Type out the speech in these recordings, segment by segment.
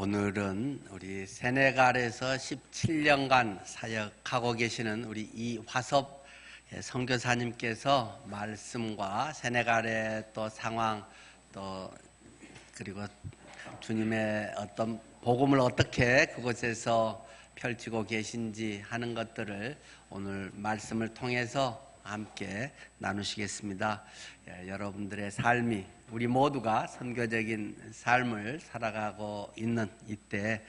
오늘은 우리 세네갈에서 17년간 사역하고 계시는 우리 이화섭 선교사님께서 말씀과 세네갈의 또 상황 또 그리고 주님의 어떤 복음을 어떻게 그곳에서 펼치고 계신지 하는 것들을 오늘 말씀을 통해서 함께 나누시겠습니다. 여러분들의 삶이 우리 모두가 선교적인 삶을 살아가고 있는 이때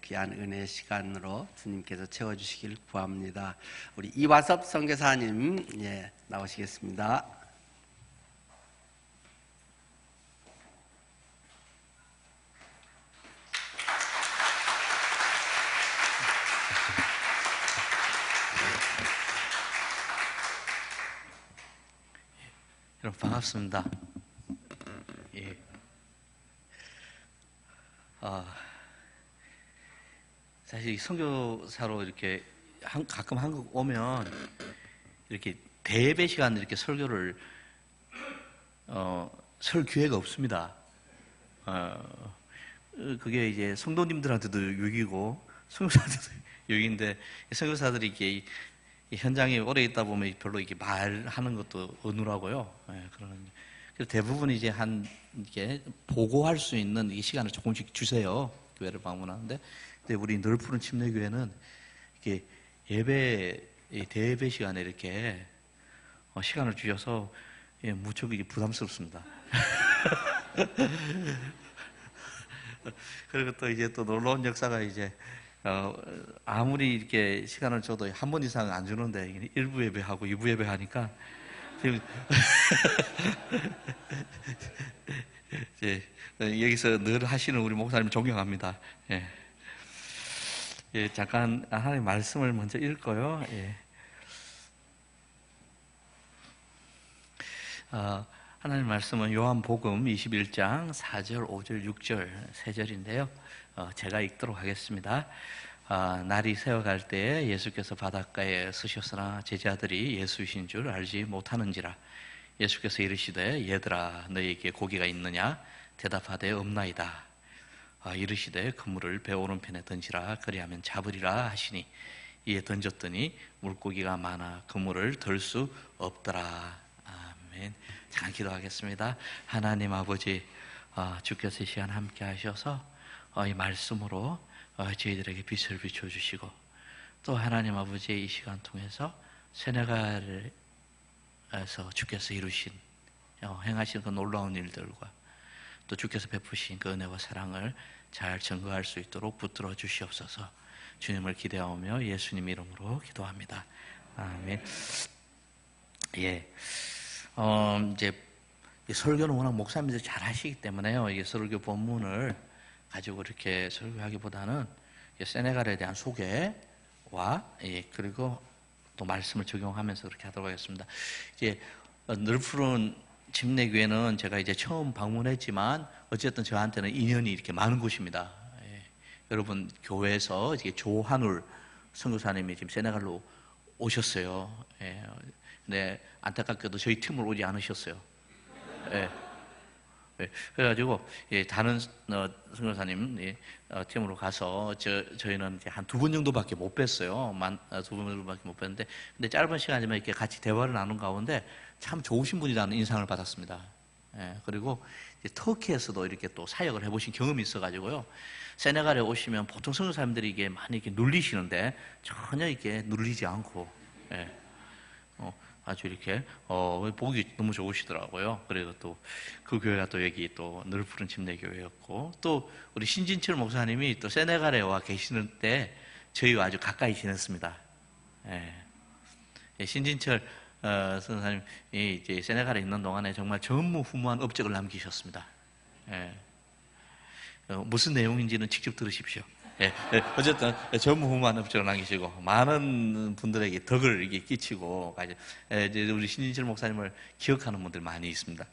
귀한 은혜의 시간으로 주님께서 채워주시길 구합니다. 우리 이화섭 선교사님 나오시겠습니다. 여러분 반갑습니다. 예. 사실 선교사로 이렇게 가끔 한국 오면 이렇게 대예배 시간 이렇게 설교를 설 기회가 없습니다. 그게 이제 성도님들한테도 유익이고 선교사들도 유익인데 선교사들이 이렇게 현장에 오래 있다 보면 별로 이렇게 말하는 것도 어눌하고요. 그래서 대부분 이제 이게 보고할 수 있는 이 시간을 조금씩 주세요. 교회를 방문하는데, 근데 우리 널푸른 침례교회는 이게 대예배 시간에 이렇게 시간을 주셔서 무척 이게 부담스럽습니다. 그리고 또 이제 또 놀라운 역사가 이제 아무리 이렇게 시간을 줘도 한 번 이상 안 주는데 1부 예배하고 2부 예배하니까 지금 여기서 늘 하시는 우리 목사님 존경합니다. 잠깐 하나님의 말씀을 먼저 읽고요. 하나님의 말씀은 요한복음 21장 4절, 5절, 6절 세 절인데요. 제가 읽도록 하겠습니다. 날이 새어갈 때에 예수께서 바닷가에 서셨으나 제자들이 예수이신 줄 알지 못하는지라. 예수께서 이르시되 얘들아 너희에게 고기가 있느냐? 대답하되 없나이다. 이르시되 그물을 배 오른편에 던지라. 그리하면 잡으리라 하시니 이에 던졌더니 물고기가 많아 그물을 들 수 없더라. 아멘. 잠깐 기도하겠습니다. 하나님 아버지, 주께서 이 시간 함께 하셔서 이 말씀으로 저희들에게 빛을 비춰주시고, 또 하나님 아버지의 이 시간 통해서 세네갈에서 주께서 이루신 행하신 그 놀라운 일들과 또 주께서 베푸신 그 은혜와 사랑을 잘 증거할 수 있도록 붙들어 주시옵소서. 주님을 기대하며 예수님 이름으로 기도합니다. 아멘. 이제 설교는 워낙 목사님들이 잘 하시기 때문에요. 이 설교 본문을 가지고 이렇게 설교하기보다는 세네갈에 대한 소개와 그리고 또 말씀을 적용하면서 그렇게 하도록 하겠습니다. 이제 널푸른 침례교회는 제가 이제 처음 방문했지만 어쨌든 저한테는 인연이 이렇게 많은 곳입니다. 여러분 교회에서 이제 조한울 선교사님이 지금 세네갈로 오셨어요. 근데 안타깝게도 저희 팀으로 오지 않으셨어요. 그래가지고 다른 선교사님 팀으로 가서 저희는 이제 한 2번 정도밖에 못 뵀어요. 2번 정도밖에 못 뵀는데, 근데 짧은 시간이면 이렇게 같이 대화를 나눈 가운데 참 좋으신 분이라는 인상을 받았습니다. 그리고 터키에서도 이렇게 또 사역을 해보신 경험이 있어가지고요. 세네갈에 오시면 보통 선교사님들이 이게 많이 이렇게 눌리시는데 전혀 이렇게 눌리지 않고, 아주 이렇게 보기 너무 좋으시더라고요. 그리고 또 그 교회가 또 여기 또 널푸른 침례교회였고, 또 우리 신진철 목사님이 또 세네갈에 와 계시는 때 저희와 아주 가까이 지냈습니다. 신진철 선생님이 이제 세네갈에 있는 동안에 정말 전무후무한 업적을 남기셨습니다. 무슨 내용인지는 직접 들으십시오. 어쨌든 전무후무한 업적을 남기시고 많은 분들에게 덕을 이렇게 끼치고, 이제 우리 신진철 목사님을 기억하는 분들 많이 있습니다.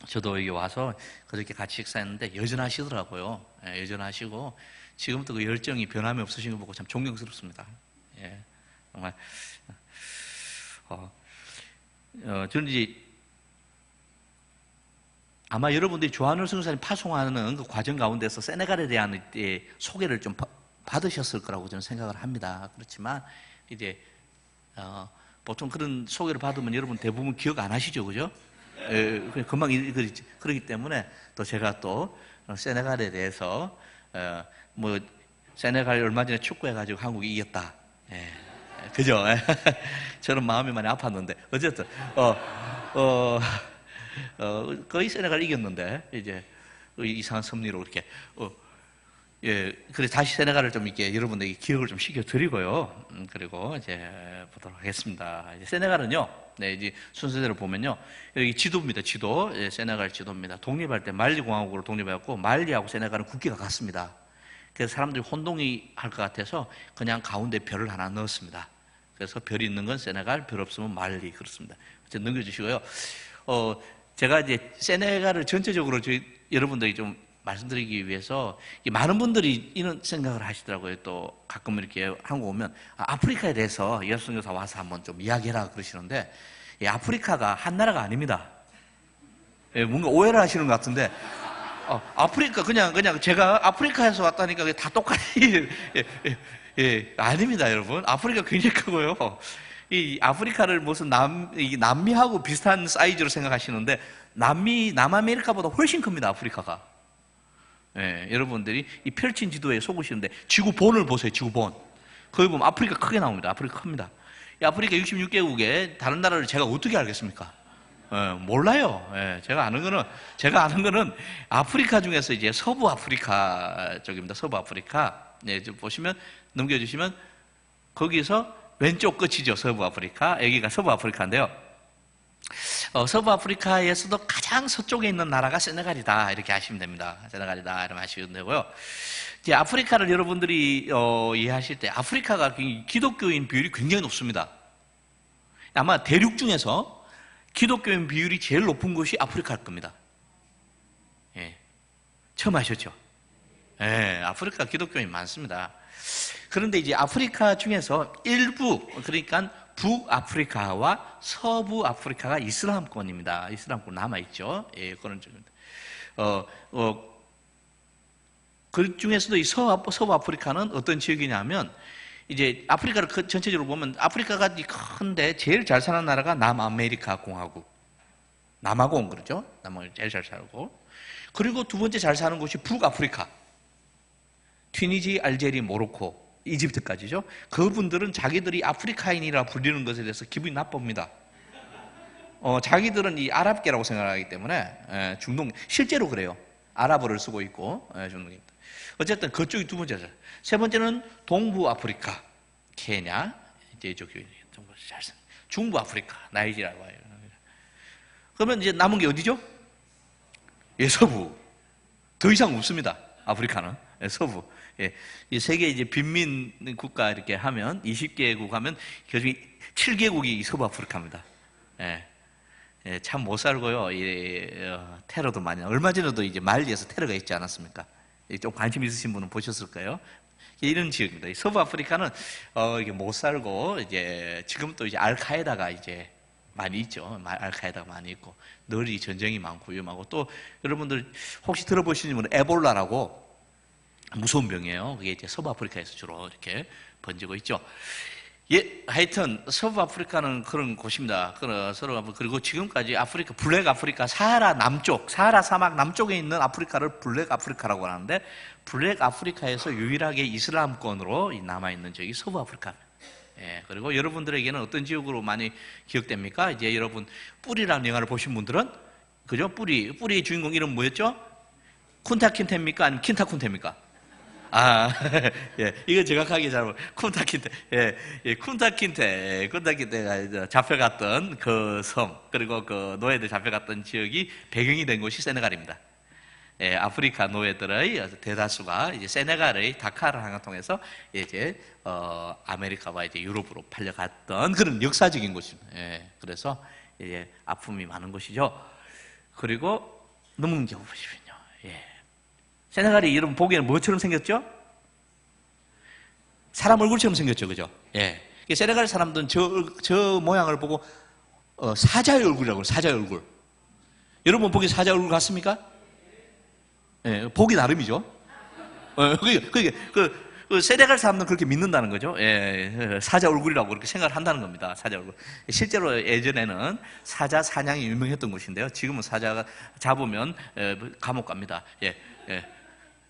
저도 여기 와서 그렇게 같이 식사했는데 여전하시더라고요. 여전하시고 지금도 그 열정이 변함이 없으신 거 보고 참 존경스럽습니다. 정말 저는 이제 아마 여러분들이 조한월 선교사님 파송하는 그 과정 가운데서 세네갈에 대한 소개를 좀 받으셨을 거라고 저는 생각을 합니다. 그렇지만 이제 보통 그런 소개를 받으면 여러분 대부분 기억 안 하시죠, 그죠? 금방 그렇기 때문에 또 제가 또 세네갈에 대해서 뭐 세네갈 얼마 전에 축구해가지고 한국이 이겼다. 그죠? 저는 마음이 많이 아팠는데 어쨌든 거의 세네갈 이겼는데 이제 이상한 섭리로 이렇게 그래서 다시 세네갈을 좀 이렇게 여러분들에게 기억을 좀 시켜드리고요. 그리고 이제 보도록 하겠습니다. 이제 세네갈은요, 네, 이제 순서대로 보면요, 여기 지도입니다. 지도, 세네갈 지도입니다. 독립할 때 말리 공화국으로 독립했고 말리하고 세네갈은 국기가 같습니다. 그래서 사람들이 혼동이 할 것 같아서 그냥 가운데 별을 하나 넣었습니다. 그래서 별이 있는 건 세네갈, 별 없으면 말리 그렇습니다. 이제 넘겨주시고요. 제가 이제 세네갈을 전체적으로 여러분들이 좀 말씀드리기 위해서 많은 분들이 이런 생각을 하시더라고요. 또 가끔 이렇게 한국 오면 아프리카에 대해서 예수님께서 와서 한번 좀 이야기해라 그러시는데 아프리카가 한 나라가 아닙니다. 뭔가 오해를 하시는 것 같은데 아프리카 그냥 제가 아프리카에서 왔다니까 다 똑같이 아닙니다, 여러분. 아프리카 굉장히 크고요. 이 아프리카를 무슨 남미하고 비슷한 사이즈로 생각하시는데 남아메리카보다 훨씬 큽니다, 아프리카가. 여러분들이 이 펼친 지도에 속으시는데 지구본을 보세요, 지구본. 거기 보면 아프리카 크게 나옵니다. 아프리카 큽니다. 이 아프리카 66개국에 다른 나라를 제가 어떻게 알겠습니까? 몰라요. 제가 아는 거는 아프리카 중에서 이제 서부 아프리카 쪽입니다. 서부 아프리카. 좀 보시면 넘겨주시면 거기서 왼쪽 끝이죠. 서부 아프리카. 여기가 서부 아프리카인데요. 서부 아프리카에서도 가장 서쪽에 있는 나라가 세네갈이다. 이렇게 하시면 됩니다. 세네갈이다. 이렇게 하시면 되고요. 이제 아프리카를 여러분들이 이해하실 때 아프리카가 기독교인 비율이 굉장히 높습니다. 아마 대륙 중에서 기독교인 비율이 제일 높은 곳이 아프리카일 겁니다. 처음 아셨죠? 아프리카 기독교인 많습니다. 그런데 이제 아프리카 중에서 일부, 그러니까 북아프리카와 서부 아프리카가 이슬람권입니다. 이슬람권 남아있죠. 그런 쪽입니다. 그 중에서도 이 서부 아프리카는 어떤 지역이냐면, 이제 아프리카를 전체적으로 보면 아프리카가 큰데 제일 잘 사는 나라가 남아메리카 공화국. 남아공, 그러죠? 남아공 제일 잘 살고. 그리고 두 번째 잘 사는 곳이 북아프리카. 튀니지, 알제리, 모로코. 이집트까지죠. 그분들은 자기들이 아프리카인이라 불리는 것에 대해서 기분이 나쁩니다. 자기들은 이 아랍계라고 생각하기 때문에 중동 실제로 그래요. 아랍어를 쓰고 있고 중동입니다. 어쨌든 그쪽이 두 번째죠. 세 번째는 동부 아프리카, 케냐, 이제 이쪽이 중부 아프리카, 나이지리아가 와요. 그러면 이제 남은 게 어디죠? 서부. 더 이상 없습니다. 아프리카는 서부. 이 세계 이제 빈민 국가 이렇게 하면 20개국 하면 그중에 7개국이 서부 아프리카입니다. 참 못 살고요. 테러도 많이. 얼마 전에도 이제 말리에서 테러가 있지 않았습니까? 좀 관심 있으신 분은 보셨을 거예요. 이런 지역입니다. 서부 아프리카는 이게 못 살고 이제 지금 또 이제 알카에다가 이제 많이 있죠. 알카에다가 많이 있고 늘 전쟁이 많고 위험하고 또 여러분들 혹시 들어보시는 분은 에볼라라고 무서운 병이에요. 그게 이제 서부 아프리카에서 주로 이렇게 번지고 있죠. 하여튼 서부 아프리카는 그런 곳입니다. 그리고 지금까지 아프리카, 블랙 아프리카, 사하라 남쪽, 사하라 사막 남쪽에 있는 아프리카를 블랙 아프리카라고 하는데 블랙 아프리카에서 유일하게 이슬람권으로 남아있는 저기 서부 아프리카. 그리고 여러분들에게는 어떤 지역으로 많이 기억됩니까? 이제 여러분 뿌리라는 영화를 보신 분들은 그죠? 뿌리의 주인공 이름 뭐였죠? 쿤타킨테입니까? 아니면 킨타쿤테입니까? 이거 정확하게 잘 쿤타킨테. 쿤타킨테가 잡혀갔던 그 섬, 그리고 그 노예들 잡혀갔던 지역이 배경이 된 곳이 세네갈입니다. 아프리카 노예들의 대다수가 이제 세네갈의 다카르 항을 통해서 이제 아메리카와 이제 유럽으로 팔려갔던 그런 역사적인 곳입니다. 그래서 이제 아픔이 많은 곳이죠. 그리고 넘겨 보시면요. 세네갈이 여러분 보기에는 뭐처럼 생겼죠? 사람 얼굴처럼 생겼죠, 그죠? 세네갈 사람들은 저 모양을 보고 사자의 얼굴이라고 해요. 사자의 얼굴. 여러분 보기 사자 얼굴 같습니까? 예, 보기 나름이죠. 그 세네갈 사람들은 그렇게 믿는다는 거죠. 예, 사자 얼굴이라고 그렇게 생각을 한다는 겁니다. 사자 얼굴. 실제로 예전에는 사자 사냥이 유명했던 곳인데요. 지금은 사자가 잡으면 감옥 갑니다.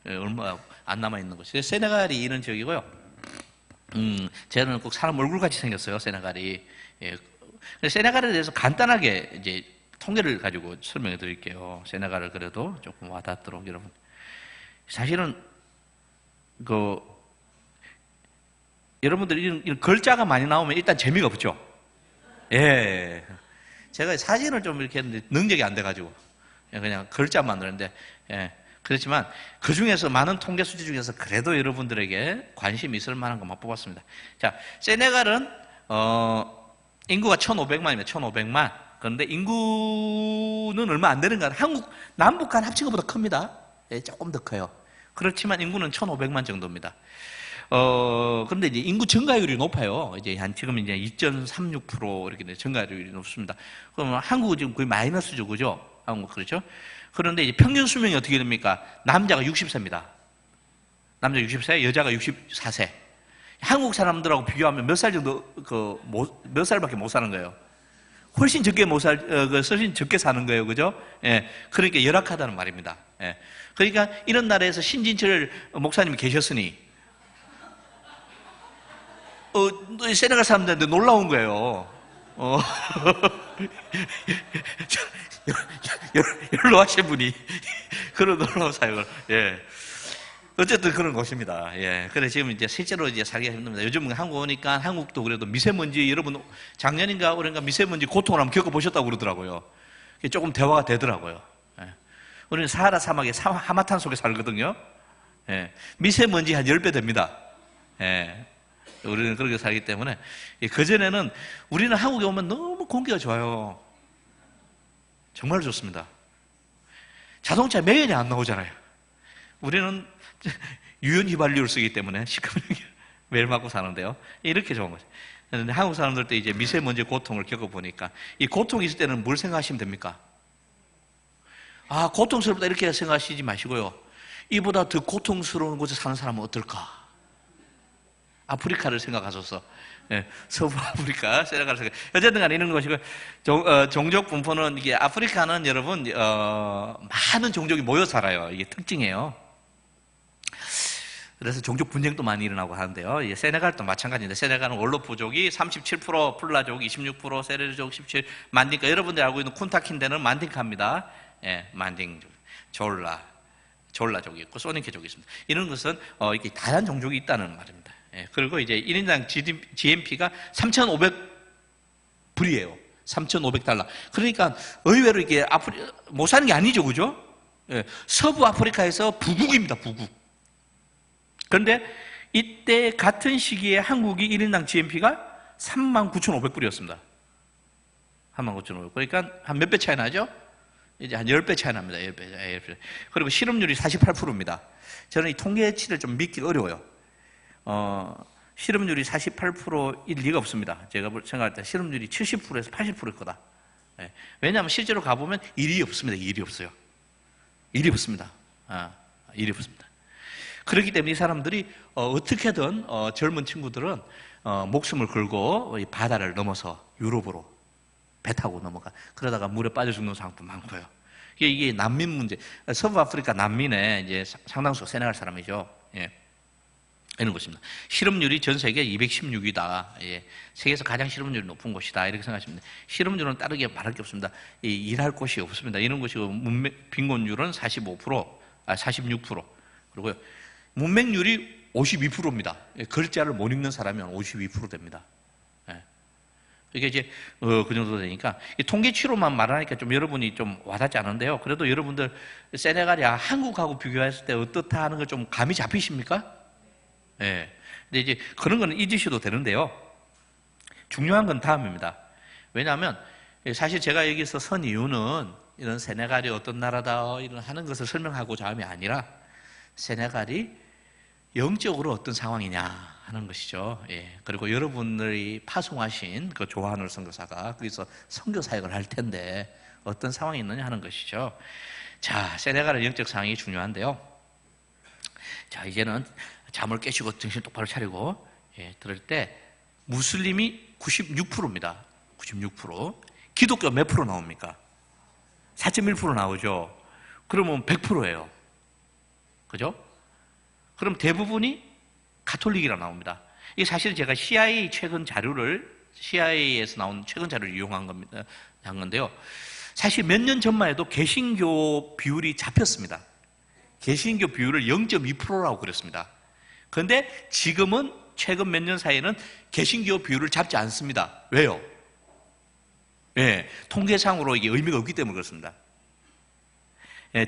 얼마 안 남아 있는 곳이에요. 세네갈이 이런 지역이고요. 쟤는 꼭 사람 얼굴 같이 생겼어요. 세네갈이. 예. 세네갈에 대해서 간단하게 이제 통계를 가지고 설명해 드릴게요. 세네갈을 그래도 조금 와닿도록 여러분. 사실은 여러분들 이런 글자가 많이 나오면 일단 재미가 없죠. 예. 제가 사진을 좀 이렇게 했는데 능력이 안 돼가지고 그냥 글자만 넣었는데, 예. 그렇지만 그 중에서 많은 통계 수치 중에서 그래도 여러분들에게 관심이 있을 만한 것만 뽑았습니다. 자, 세네갈은 인구가 1,500만입니다. 1,500만. 그런데 인구는 얼마 안 되는 건 한국 남북한 합친 것보다 큽니다. 예, 조금 더 커요. 그렇지만 인구는 1,500만 정도입니다. 그런데 이제 인구 증가율이 높아요. 이제 지금 이제 2.36% 이렇게 증가율이 높습니다. 그러면 한국은 지금 거의 마이너스죠, 그죠? 한국 그렇죠? 그런데 이제 평균 수명이 어떻게 됩니까? 남자가 60세입니다. 남자 60세, 여자가 64세. 한국 사람들하고 비교하면 몇 살 정도 몇 살밖에 못 사는 거예요. 훨씬 적게 훨씬 적게 사는 거예요, 그죠? 예, 그러니까 열악하다는 말입니다. 예, 그러니까 이런 나라에서 신진철 목사님이 계셨으니 세네갈 사람들한테 놀라운 거예요. 연로하신 분이 그런 놀라운 사역을, 예. 어쨌든 그런 곳입니다. 예. 그래, 지금 이제 실제로 이제 살기가 힘듭니다. 요즘 한국 오니까 한국도 그래도 미세먼지, 여러분 작년인가 올해인가 미세먼지 고통을 한번 겪어보셨다고 그러더라고요. 조금 대화가 되더라고요. 예. 우리는 사하라 사막에 하마탄 속에 살거든요. 예. 미세먼지 한 10배 됩니다. 예. 우리는 그렇게 살기 때문에, 그전에는 우리는 한국에 오면 너무 공기가 좋아요. 정말 좋습니다. 자동차 매연이 안 나오잖아요. 우리는 유연 휘발유를 쓰기 때문에 시커멓게 매일 맞고 사는데요. 이렇게 좋은 거죠. 그런데 한국 사람들도 이제 미세먼지 고통을 겪어보니까, 이 고통이 있을 때는 뭘 생각하시면 됩니까? 아, 고통스럽다 이렇게 생각하시지 마시고요. 이보다 더 고통스러운 곳에 사는 사람은 어떨까? 아프리카를 생각하셔서, 예, 서부 아프리카, 세네갈 생각. 어쨌든 간에 이런 것이고, 종족 분포는 이게 아프리카는 여러분, 많은 종족이 모여 살아요. 이게 특징이에요. 그래서 종족 분쟁도 많이 일어나고 하는데요. 예, 세네갈도 마찬가지인데, 세네갈은 월로프족이 37%, 플라족 26%, 세레르족 17%, 만딩카. 여러분들이 알고 있는 쿤타킨데는 만딩카입니다. 예, 만딩족, 졸라족이 있고, 소닌케족이 있습니다. 이런 것은, 이렇게 다양한 종족이 있다는 말입니다. 예, 그리고 이제 1인당 GNP가 3,500불이에요. 3,500달러. 그러니까 의외로 이게 못 사는 게 아니죠, 그죠? 예, 서부 아프리카에서 부국입니다, 부국. 그런데 이때 같은 시기에 한국이 1인당 GNP가 39,500불이었습니다. 39,500불. 그러니까 한 몇 배 차이 나죠? 이제 한 10배 차이 납니다, 10배. 그리고 실업률이 48%입니다. 저는 이 통계치를 좀 믿기 어려워요. 실업률이 48%일 리가 없습니다. 제가 생각할 때 실업률이 70%에서 80%일 거다. 예. 왜냐하면 실제로 가보면 일이 없습니다. 일이 없어요. 일이 없습니다. 일이 없습니다. 그렇기 때문에 이 사람들이 어떻게든 젊은 친구들은 목숨을 걸고 바다를 넘어서 유럽으로 배 타고 넘어가. 그러다가 물에 빠져 죽는 상황도 많고요. 이게 난민 문제. 서부 아프리카 난민의 이제 상당수 세네갈 사람이죠. 예. 이런 것입니다. 실업률이 전 세계 216위다. 예. 세계에서 가장 실업률이 높은 곳이다. 이렇게 생각하시면 돼요. 실업률은 다르게 말할 게 없습니다. 일할 곳이 없습니다. 이런 것이고, 빈곤율은 46%. 그리고요, 문맹률이 52%입니다. 예. 글자를 못 읽는 사람이 52% 됩니다. 예. 이게 이제, 그 정도 되니까, 통계치로만 말하니까 좀 여러분이 좀 와닿지 않은데요. 그래도 여러분들, 세네갈이 한국하고 비교했을 때 어떻다 하는 걸 좀 감이 잡히십니까? 예. 근데 이제 그런 거는 잊으셔도 되는데요. 중요한 건 다음입니다. 왜냐하면 사실 제가 여기서 선 이유는 이런 세네갈이 어떤 나라다 이런 하는 것을 설명하고자 함이 아니라 세네갈이 영적으로 어떤 상황이냐 하는 것이죠. 예. 그리고 여러분들이 파송하신 그 조한울 선교사가 거기서 선교 사역을 할 텐데 어떤 상황이 있느냐 하는 것이죠. 자, 세네갈의 영적 상황이 중요한데요. 자, 이제는 잠을 깨시고 정신 똑바로 차리고 들을 때 무슬림이 96%입니다. 96%. 기독교 몇 프로 나옵니까? 4.1% 나오죠. 그러면 100%예요. 그죠? 그럼 대부분이 가톨릭이라 나옵니다. 이게 사실 제가 CIA에서 나온 최근 자료를 이용한 겁니다. 한 건데요. 사실 몇 년 전만 해도 개신교 비율이 잡혔습니다. 개신교 비율을 0.2%라고 그랬습니다. 그런데 지금은 최근 몇 년 사이에는 개신교 비율을 잡지 않습니다. 왜요? 통계상으로 이게 의미가 없기 때문에 그렇습니다.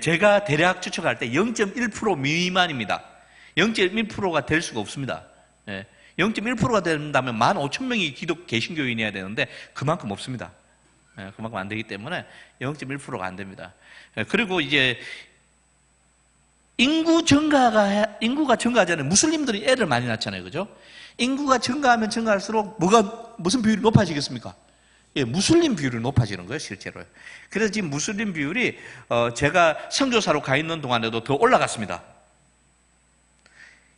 제가 대략 추측할 때 0.1% 미만입니다. 0.1%가 될 수가 없습니다. 0.1%가 된다면 15,000명이 개신교인이어야 되는데 그만큼 없습니다. 그만큼 안 되기 때문에 0.1%가 안 됩니다. 그리고 이제 인구가 증가하잖아요. 무슬림들이 애를 많이 낳잖아요. 그죠? 인구가 증가하면 증가할수록 무슨 비율이 높아지겠습니까? 무슬림 비율이 높아지는 거예요, 실제로요. 그래서 지금 무슬림 비율이 제가 선교사로 가 있는 동안에도 더 올라갔습니다.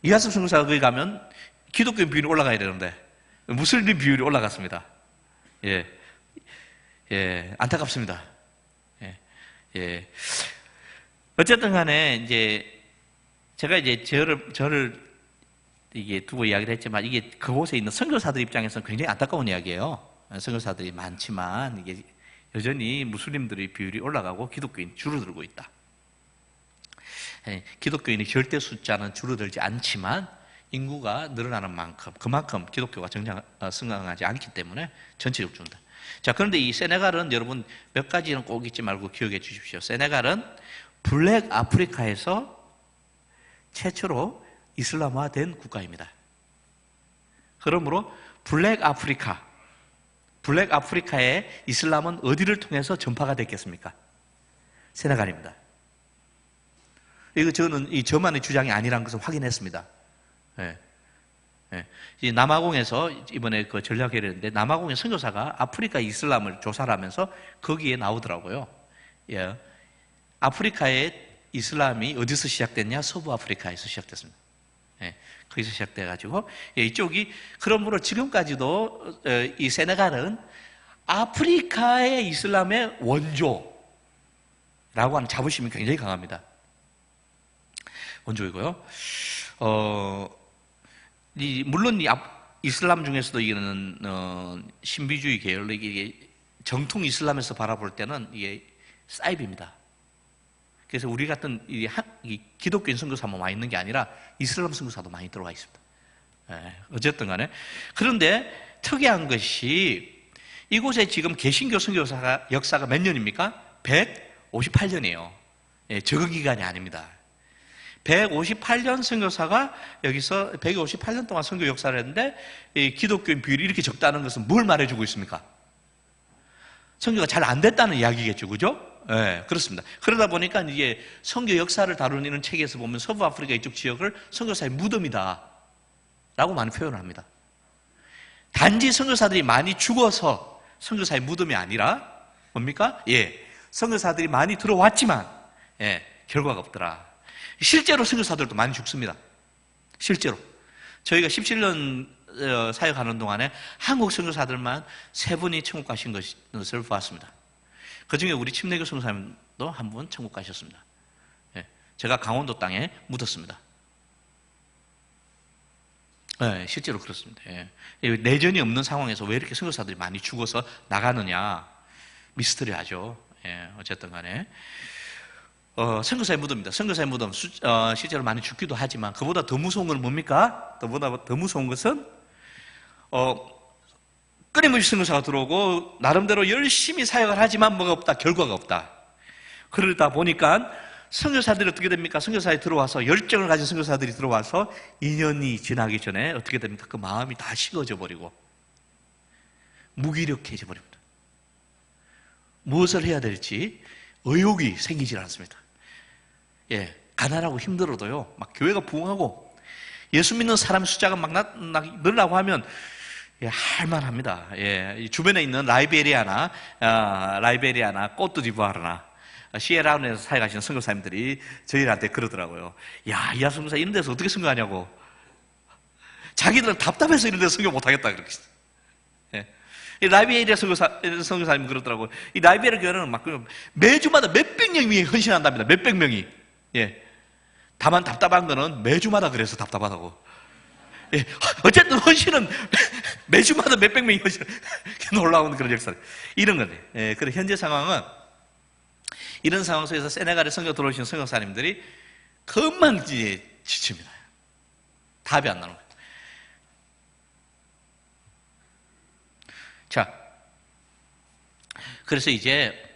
이하섭 선교사가 거기 가면 기독교 비율이 올라가야 되는데 무슬림 비율이 올라갔습니다. 안타깝습니다. 어쨌든 간에 이제 제가 이제 저를 이게 두고 이야기를 했지만 이게 그곳에 있는 선교사들 입장에서는 굉장히 안타까운 이야기예요. 선교사들이 많지만 이게 여전히 무슬림들의 비율이 올라가고 기독교인이 줄어들고 있다. 기독교인의 절대 숫자는 줄어들지 않지만 인구가 늘어나는 만큼 그만큼 기독교가 성장하지 않기 때문에 전체적으로 준다. 자, 그런데 이 세네갈은 여러분 몇 가지는 꼭 잊지 말고 기억해 주십시오. 세네갈은 블랙 아프리카에서 최초로 이슬람화된 국가입니다. 그러므로 블랙 아프리카의 이슬람은 어디를 통해서 전파가 됐겠습니까? 세네갈입니다. 이거 저만의 주장이 아니라는 것을 확인했습니다. 이 남아공에서 이번에 그 전략회의를 했는데 남아공의 선교사가 아프리카 이슬람을 조사를 하면서 거기에 나오더라고요. 아프리카의 이슬람이 어디서 시작됐냐? 서부 아프리카에서 시작됐습니다. 거기서 시작돼가지고 이쪽이 그러므로 지금까지도 이 세네갈은 아프리카의 이슬람의 원조라고 하는 자부심이 굉장히 강합니다. 원조이고요. 물론 이슬람 중에서도 이거는 신비주의 계열, 이게 정통 이슬람에서 바라볼 때는 이게 사이비입니다. 그래서 우리 같은 이 기독교인 선교사만 많이 있는 게 아니라 이슬람 선교사도 많이 들어가 있습니다. 어쨌든 간에. 그런데 특이한 것이 이곳에 지금 개신교 선교사가 역사가 몇 년입니까? 158년이에요. 적은 기간이 아닙니다. 158년 선교사가 여기서 158년 동안 선교 역사를 했는데 이 기독교인 비율이 이렇게 적다는 것은 뭘 말해주고 있습니까? 선교가 잘 안 됐다는 이야기겠죠, 그죠? 그렇습니다. 그러다 보니까 이게 선교 역사를 다루는 책에서 보면 서부 아프리카 이쪽 지역을 선교사의 무덤이다 라고 많이 표현을 합니다. 단지 선교사들이 많이 죽어서 선교사의 무덤이 아니라 뭡니까? 선교사들이 많이 들어왔지만 결과가 없더라. 실제로 선교사들도 많이 죽습니다. 실제로. 저희가 17년 사역하는 동안에 한국 선교사들만 3분이 천국 가신 것을 보았습니다. 그 중에 우리 침례교 선교사님도 한 분 천국 가셨습니다. 제가 강원도 땅에 묻었습니다. 실제로 그렇습니다. 내전이 없는 상황에서 왜 이렇게 선교사들이 많이 죽어서 나가느냐 미스터리하죠. 어쨌든 간에 선교사의 무덤입니다. 선교사의 무덤 실제로 많이 죽기도 하지만 그보다 더 무서운 건 뭡니까? 그보다 더 무서운 것은 끊임없이 선교사가 들어오고 나름대로 열심히 사역을 하지만 뭐가 없다, 결과가 없다. 그러다 보니까 선교사들이 어떻게 됩니까? 선교사에 들어와서 열정을 가진 선교사들이 들어와서 2년이 지나기 전에 어떻게 됩니까? 그 마음이 다 식어져 버리고 무기력해져 버립니다. 무엇을 해야 될지 의욕이 생기질 않습니다. 가난하고 힘들어도요, 막 교회가 부흥하고 예수 믿는 사람 숫자가 막 늘으라고 하면 예, 할만합니다. 예, 이 주변에 있는 라이베리아나 꼬트디부아르나 시에라운에서 사역하시는 선교사님들이 저희한테 그러더라고요. 야, 이하 선교사 이런 데서 어떻게 선교하냐고. 자기들은 답답해서 이런 데서 선교 못하겠다 그렇게. 예. 이 라이베리아 선교사님 그러더라고요. 이 라이베리아 교회는 막 매주마다 몇백 명이 헌신한답니다. 몇백 명이. 예. 다만 답답한 거는 매주마다 그래서 답답하다고. 예, 어쨌든 헌신은 매주마다 몇백 명이 헌신, 놀라운 그런 역사. 이런 거네. 예, 그래 현재 상황은 이런 상황 속에서 세네갈에 선교 들어오신 선교사님들이 금방 지칩니다. 답이 안 나오는 거예요. 자, 그래서 이제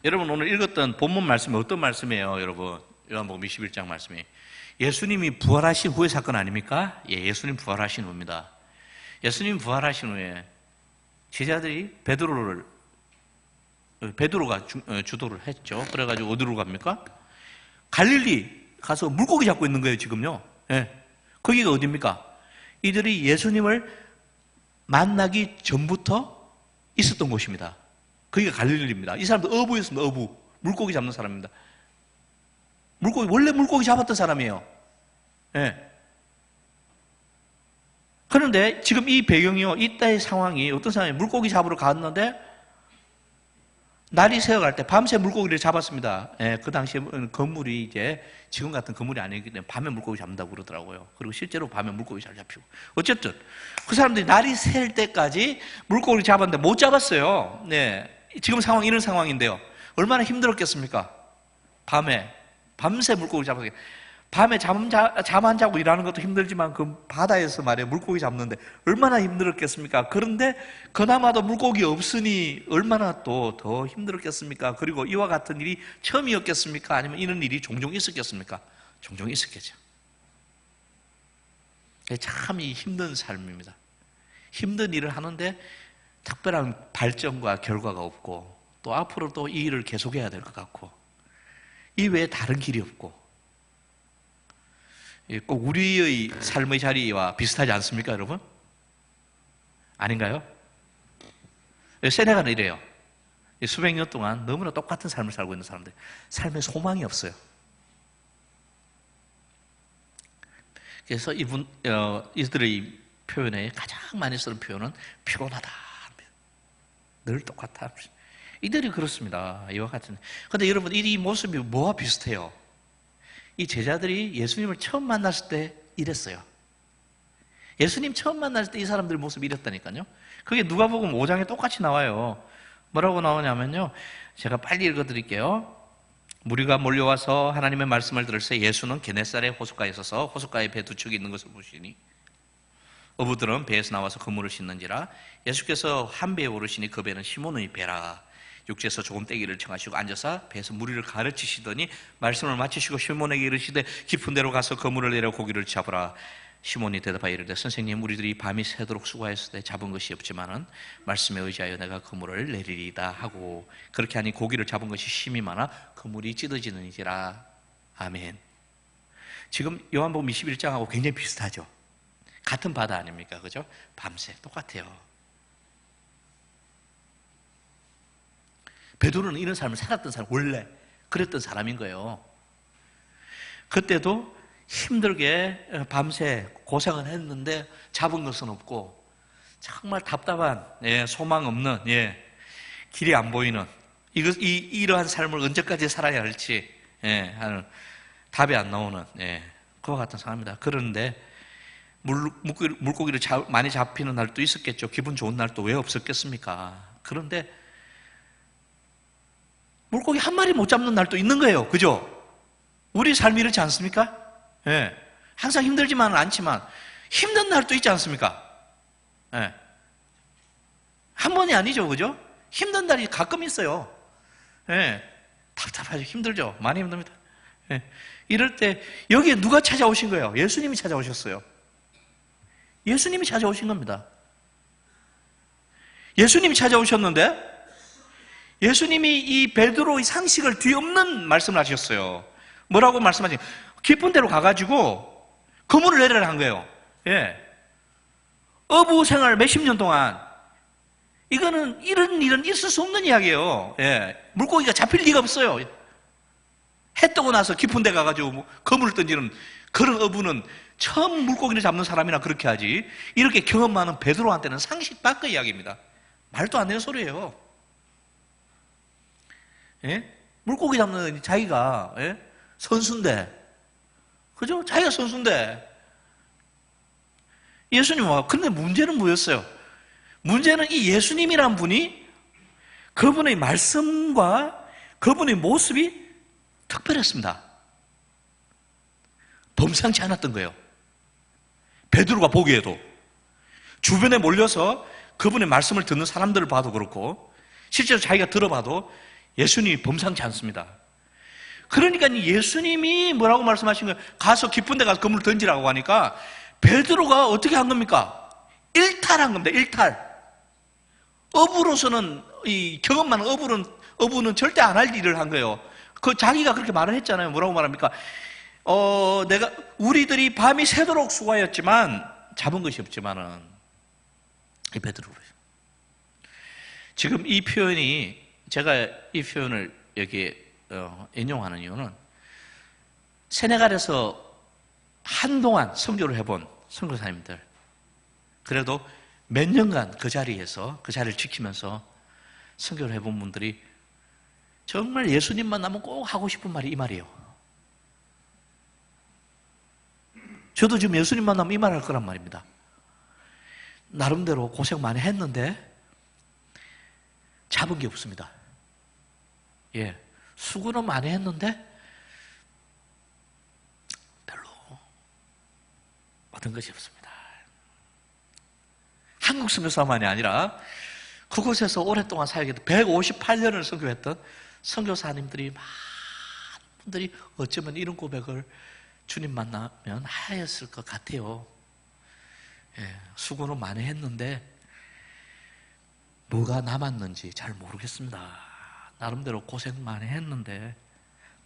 여러분 오늘 읽었던 본문 말씀이 어떤 말씀이에요, 여러분? 요한복음 21장 말씀이. 예수님이 부활하신 후의 사건 아닙니까? 예, 예수님 부활하신 후입니다. 예수님 부활하신 후에 제자들이 베드로가 주도를 했죠. 그래가지고 어디로 갑니까? 갈릴리 가서 물고기 잡고 있는 거예요, 지금요. 예. 거기가 어디입니까? 이들이 예수님을 만나기 전부터 있었던 곳입니다. 거기가 갈릴리입니다. 이 사람도 어부였습니다, 어부. 물고기 잡는 사람입니다. 원래 물고기 잡았던 사람이에요. 예. 그런데 지금 이 배경이요, 이때의 상황이 어떤 상황이에요? 물고기 잡으러 갔는데, 날이 새어갈 때 밤새 물고기를 잡았습니다. 예, 그 당시에 건물이 이제 지금 같은 건물이 아니기 때문에 밤에 물고기 잡는다고 그러더라고요. 그리고 실제로 밤에 물고기 잘 잡히고. 어쨌든, 그 사람들이 날이 셀 때까지 물고기를 잡았는데 못 잡았어요. 네. 지금 상황, 이런 상황인데요. 얼마나 힘들었겠습니까? 밤새 물고기 잡았어요. 밤에 잠 안 자고 일하는 것도 힘들지만 그 바다에서 말이에요, 물고기 잡는데 얼마나 힘들었겠습니까? 그런데 그나마도 물고기 없으니 얼마나 또 더 힘들었겠습니까? 그리고 이와 같은 일이 처음이었겠습니까? 아니면 이런 일이 종종 있었겠습니까? 종종 있었겠죠. 참 이 힘든 삶입니다. 힘든 일을 하는데 특별한 발전과 결과가 없고, 또 앞으로 또 이 일을 계속해야 될 것 같고, 이 외에 다른 길이 없고, 꼭 우리의 삶의 자리와 비슷하지 않습니까, 여러분? 아닌가요? 세네갈은 이래요. 수백 년 동안 너무나 똑같은 삶을 살고 있는 사람들, 삶에 소망이 없어요. 그래서 이들의 표현에 가장 많이 쓰는 표현은 피곤하다. 늘 똑같아. 이들이 그렇습니다. 이와 같은. 그런데 여러분, 이 모습이 뭐와 비슷해요? 이 제자들이 예수님을 처음 만났을 때 이랬어요. 예수님 처음 만났을 때 이 사람들 모습이 이랬다니까요. 그게 누가복음 5장에 똑같이 나와요. 뭐라고 나오냐면요, 제가 빨리 읽어드릴게요. 무리가 몰려와서 하나님의 말씀을 들을 때 예수는 게네사렛 호숫가에 서서 호숫가에 배 두 척이 있는 것을 보시니 어부들은 배에서 나와서 그물을 싣는지라. 예수께서 한 배에 오르시니 그 배는 시몬의 배라. 육지에서 조금 떼기를 청하시고 앉아서 배에서 무리를 가르치시더니 말씀을 마치시고 시몬에게 이르시되 깊은 데로 가서 그물을 내려 고기를 잡으라. 시몬이 대답하여 이르되 선생님, 우리들이 밤이 새도록 수고하였을 때 잡은 것이 없지만은 말씀에 의지하여 내가 그물을 내리리다 하고, 그렇게 하니 고기를 잡은 것이 심이 많아 그물이 찢어지는지라. 아멘. 지금 요한복음 21장하고 굉장히 비슷하죠. 같은 바다 아닙니까? 그죠? 밤새 똑같아요. 베드로는 이런 삶을 살았던 사람, 원래 그랬던 사람인 거예요. 그때도 힘들게 밤새 고생을 했는데 잡은 것은 없고, 정말 답답한, 소망 없는, 길이 안 보이는 이러한 삶을 언제까지 살아야 할지 하는 답이 안 나오는 그와 같은 상황입니다. 그런데 물고기를 많이 잡히는 날도 있었겠죠. 기분 좋은 날도 왜 없었겠습니까? 그런데 물고기 한 마리 못 잡는 날도 있는 거예요. 그죠? 우리 삶이 이렇지 않습니까? 항상 힘들지만은 않지만 힘든 날도 있지 않습니까? 한 번이 아니죠. 그죠? 힘든 날이 가끔 있어요. 답답하죠. 힘들죠. 많이 힘듭니다. 이럴 때 여기에 누가 찾아오신 거예요? 예수님이 찾아오셨어요. 예수님이 찾아오신 겁니다. 예수님이 찾아오셨는데 예수님이 이 베드로의 상식을 뒤엎는 말씀을 하셨어요. 뭐라고 말씀하시죠? 깊은 데로 가가지고 그물을 내려라 한 거예요. 어부 생활 몇십 년 동안. 이거는 이런 일은 있을 수 없는 이야기예요. 예. 물고기가 잡힐 리가 없어요. 해 뜨고 나서 깊은 데 가가지고 뭐 그물을 던지는 그런 어부는 처음 물고기를 잡는 사람이나 그렇게 하지, 이렇게 경험 많은 베드로한테는 상식 밖의 이야기입니다. 말도 안 되는 소리예요. 예? 물고기 잡는 자기가, 예? 선수인데, 그죠? 자기가 선수인데 예수님 와. 근데 문제는 뭐였어요? 문제는 이 예수님이란 분이, 그분의 말씀과 그분의 모습이 특별했습니다. 범상치 않았던 거예요. 베드로가 보기에도. 주변에 몰려서 그분의 말씀을 듣는 사람들을 봐도 그렇고, 실제로 자기가 들어봐도 예수님이 범상치 않습니다. 그러니까 예수님이 뭐라고 말씀하신 거예요? 가서 깊은 데 가서 그물을 던지라고 하니까 베드로가 어떻게 한 겁니까? 일탈한 겁니다. 일탈. 어부로서는, 이 경험 많은 어부는 절대 안 할 일을 한 거예요. 그 자기가 그렇게 말을 했잖아요. 뭐라고 말합니까? 우리들이 밤이 새도록 수고하였지만 잡은 것이 없지만은, 이 베드로예요. 지금 이 표현이, 제가 이 표현을 여기 인용하는 이유는, 세네갈에서 한동안 선교를 해본 선교사님들, 그래도 몇 년간 그 자리에서, 그 자리를 지키면서 선교를 해본 분들이 정말 예수님 만나면 꼭 하고 싶은 말이 이 말이에요. 저도 지금 예수님 만나면 이 말 할 거란 말입니다. 나름대로 고생 많이 했는데 잡은 게 없습니다. 예, 수고는 많이 했는데 별로 얻은 것이 없습니다. 한국 선교사만이 아니라 그곳에서 오랫동안 사역했던 158년을 선교했던 선교사님들이, 많은 분들이 어쩌면 이런 고백을 주님 만나면 하였을 것 같아요. 예, 수고는 많이 했는데 뭐가 남았는지 잘 모르겠습니다. 나름대로 고생 많이 했는데,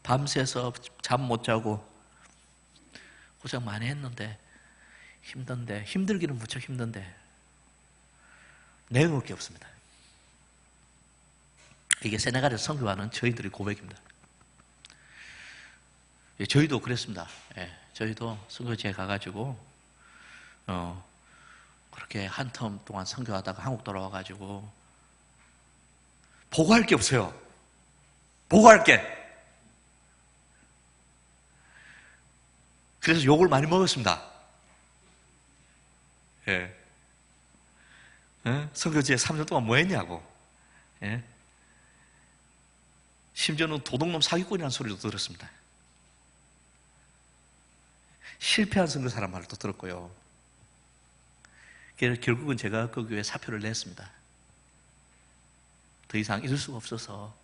밤새서 잠 못 자고 고생 많이 했는데, 힘든데, 힘들기는 무척 힘든데 내놓을 게 없습니다. 이게 세네갈에서 선교하는 저희들의 고백입니다. 예, 저희도 그랬습니다. 예, 저희도 선교지에 가가지고 그렇게 한 텀 동안 선교하다가 한국 돌아와가지고 보고할 게 없어요. 보고할 게. 그래서 욕을 많이 먹었습니다. 예. 선교지에 3년 동안 뭐 했냐고. 예? 심지어는 도둑놈 사기꾼이라는 소리도 들었습니다. 실패한 선교사란 말도 들었고요. 결국은 제가 그 교회에 사표를 냈습니다. 더 이상 이럴 수가 없어서.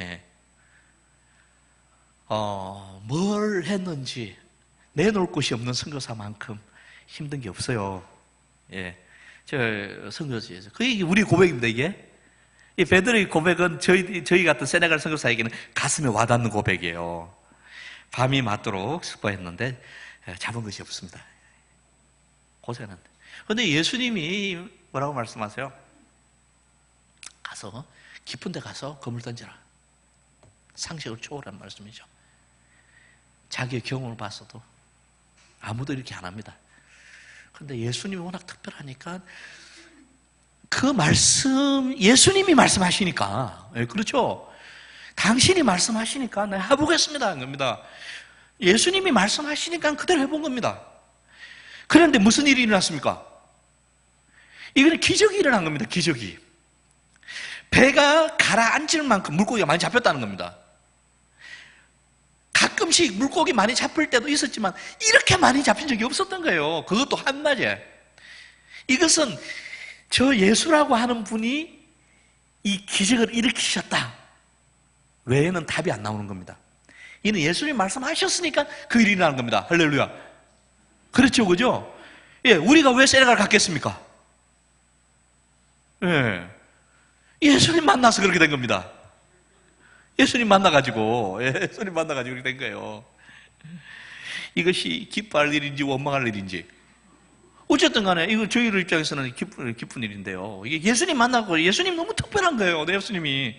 예. 뭘 했는지 내놓을 곳이 없는 선교사만큼 힘든 게 없어요. 예. 저 선교지에서. 그게 우리 고백입니다, 이게. 이 베드로의 고백은 저희 같은 세네갈 선교사에게는 가슴에 와닿는 고백이에요. 밤이 맞도록 수고했는데 잡은 것이 없습니다. 고생했는데. 그런데 예수님이 뭐라고 말씀하세요? 가서, 깊은 데 가서 그물 던져라. 상식을 초월한 말씀이죠. 자기의 경험을 봤어도 아무도 이렇게 안 합니다. 그런데 예수님이 워낙 특별하니까 그 말씀, 예수님이 말씀하시니까, 예, 그렇죠? 당신이 말씀하시니까 내가 해보겠습니다 한 겁니다. 예수님이 말씀하시니까 그대로 해본 겁니다. 그런데 무슨 일이 일어났습니까? 이거는 기적이 일어난 겁니다. 기적이. 배가 가라앉을 만큼 물고기가 많이 잡혔다는 겁니다. 가끔씩 물고기 많이 잡힐 때도 있었지만 이렇게 많이 잡힌 적이 없었던 거예요. 그것도 한낮에. 이것은 저 예수라고 하는 분이 이 기적을 일으키셨다 외에는 답이 안 나오는 겁니다. 이는 예수님 말씀하셨으니까 그 일이 일어나는 겁니다. 할렐루야. 그렇죠, 그죠? 예, 우리가 왜 세네갈 갔겠습니까? 예, 예수님 만나서 그렇게 된 겁니다. 예수님 만나가지고 그렇게 된 거예요. 이것이 기뻐할 일인지 원망할 일인지 어쨌든 간에 이거 저희들 입장에서는 기쁜 일인데요. 이게 예수님 만나고 예수님 너무 특별한 거예요. 내 예수님이.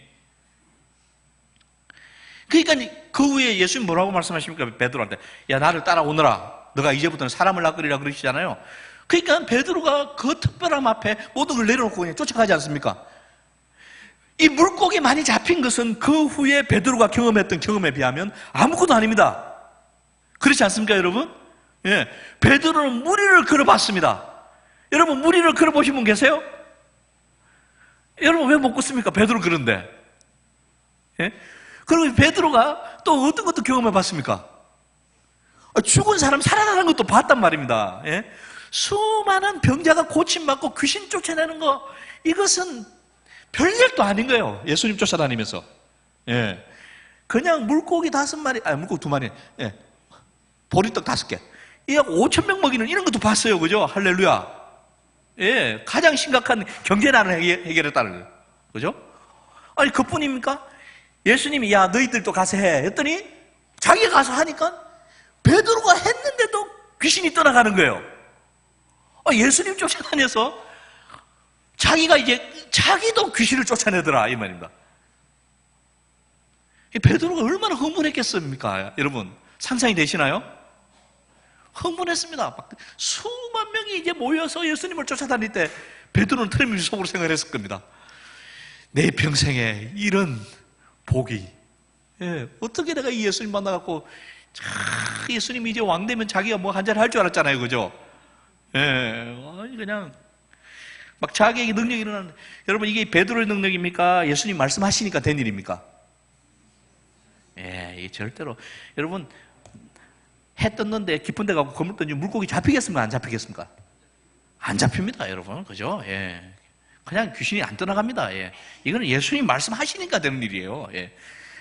그러니까 그 후에 예수님 뭐라고 말씀하십니까? 베드로한테. 야, 나를 따라오너라. 너가 이제부터는 사람을 낚으리라 그러시잖아요. 그러니까 베드로가 그 특별함 앞에 모든 걸 내려놓고 그냥 쫓아가지 않습니까? 이 물고기 많이 잡힌 것은 그 후에 베드로가 경험했던 경험에 비하면 아무것도 아닙니다. 그렇지 않습니까, 여러분? 예. 베드로는 무리를 걸어봤습니다. 여러분, 무리를 걸어보신 분 계세요? 여러분, 왜 못 걷습니까? 베드로 그런데. 예? 그리고 베드로가 또 어떤 것도 경험해 봤습니까? 죽은 사람 살아나는 것도 봤단 말입니다. 예? 수많은 병자가 고침받고 귀신 쫓아내는 거, 이것은 별일도 아닌 거예요. 예수님 쫓아다니면서. 예. 그냥 물고기 5마리, 물고기 2마리, 예. 보리떡 5개. 약 5,000명 먹이는 이런 것도 봤어요. 그죠? 할렐루야. 예. 가장 심각한 경제난을 해결했다는 거예요. 그죠? 아니, 그뿐입니까? 예수님이 야, 너희들도 가서 해. 했더니 자기가 가서 하니까 베드로가 했는데도 귀신이 떠나가는 거예요. 예수님 쫓아다녀서 자기도 귀신을 쫓아내더라. 이 말입니다. 베드로가 얼마나 흥분했겠습니까? 여러분, 상상이 되시나요? 흥분했습니다. 수만 명이 이제 모여서 예수님을 쫓아다닐 때 베드로는 틀림없이 속으로 생각했을 겁니다. 내 평생에 이런 복이, 예, 어떻게 내가 이 예수님 만나갖고 예수님이 이제 왕 되면 자기가 뭐 한잔 할 줄 알았잖아요. 그죠? 예, 그냥 막 자기에게 능력이 일어나는. 여러분, 이게 베드로의 능력입니까? 예수님 말씀하시니까 된 일입니까? 예, 이게 절대로. 여러분, 해 떴는데 깊은 데 가고 그물 던지면 물고기 잡히겠습니까? 안 잡히겠습니까? 안 잡힙니다, 여러분. 그죠? 예. 그냥 귀신이 안 떠나갑니다. 예. 이거는 예수님 말씀하시니까 되는 일이에요. 예.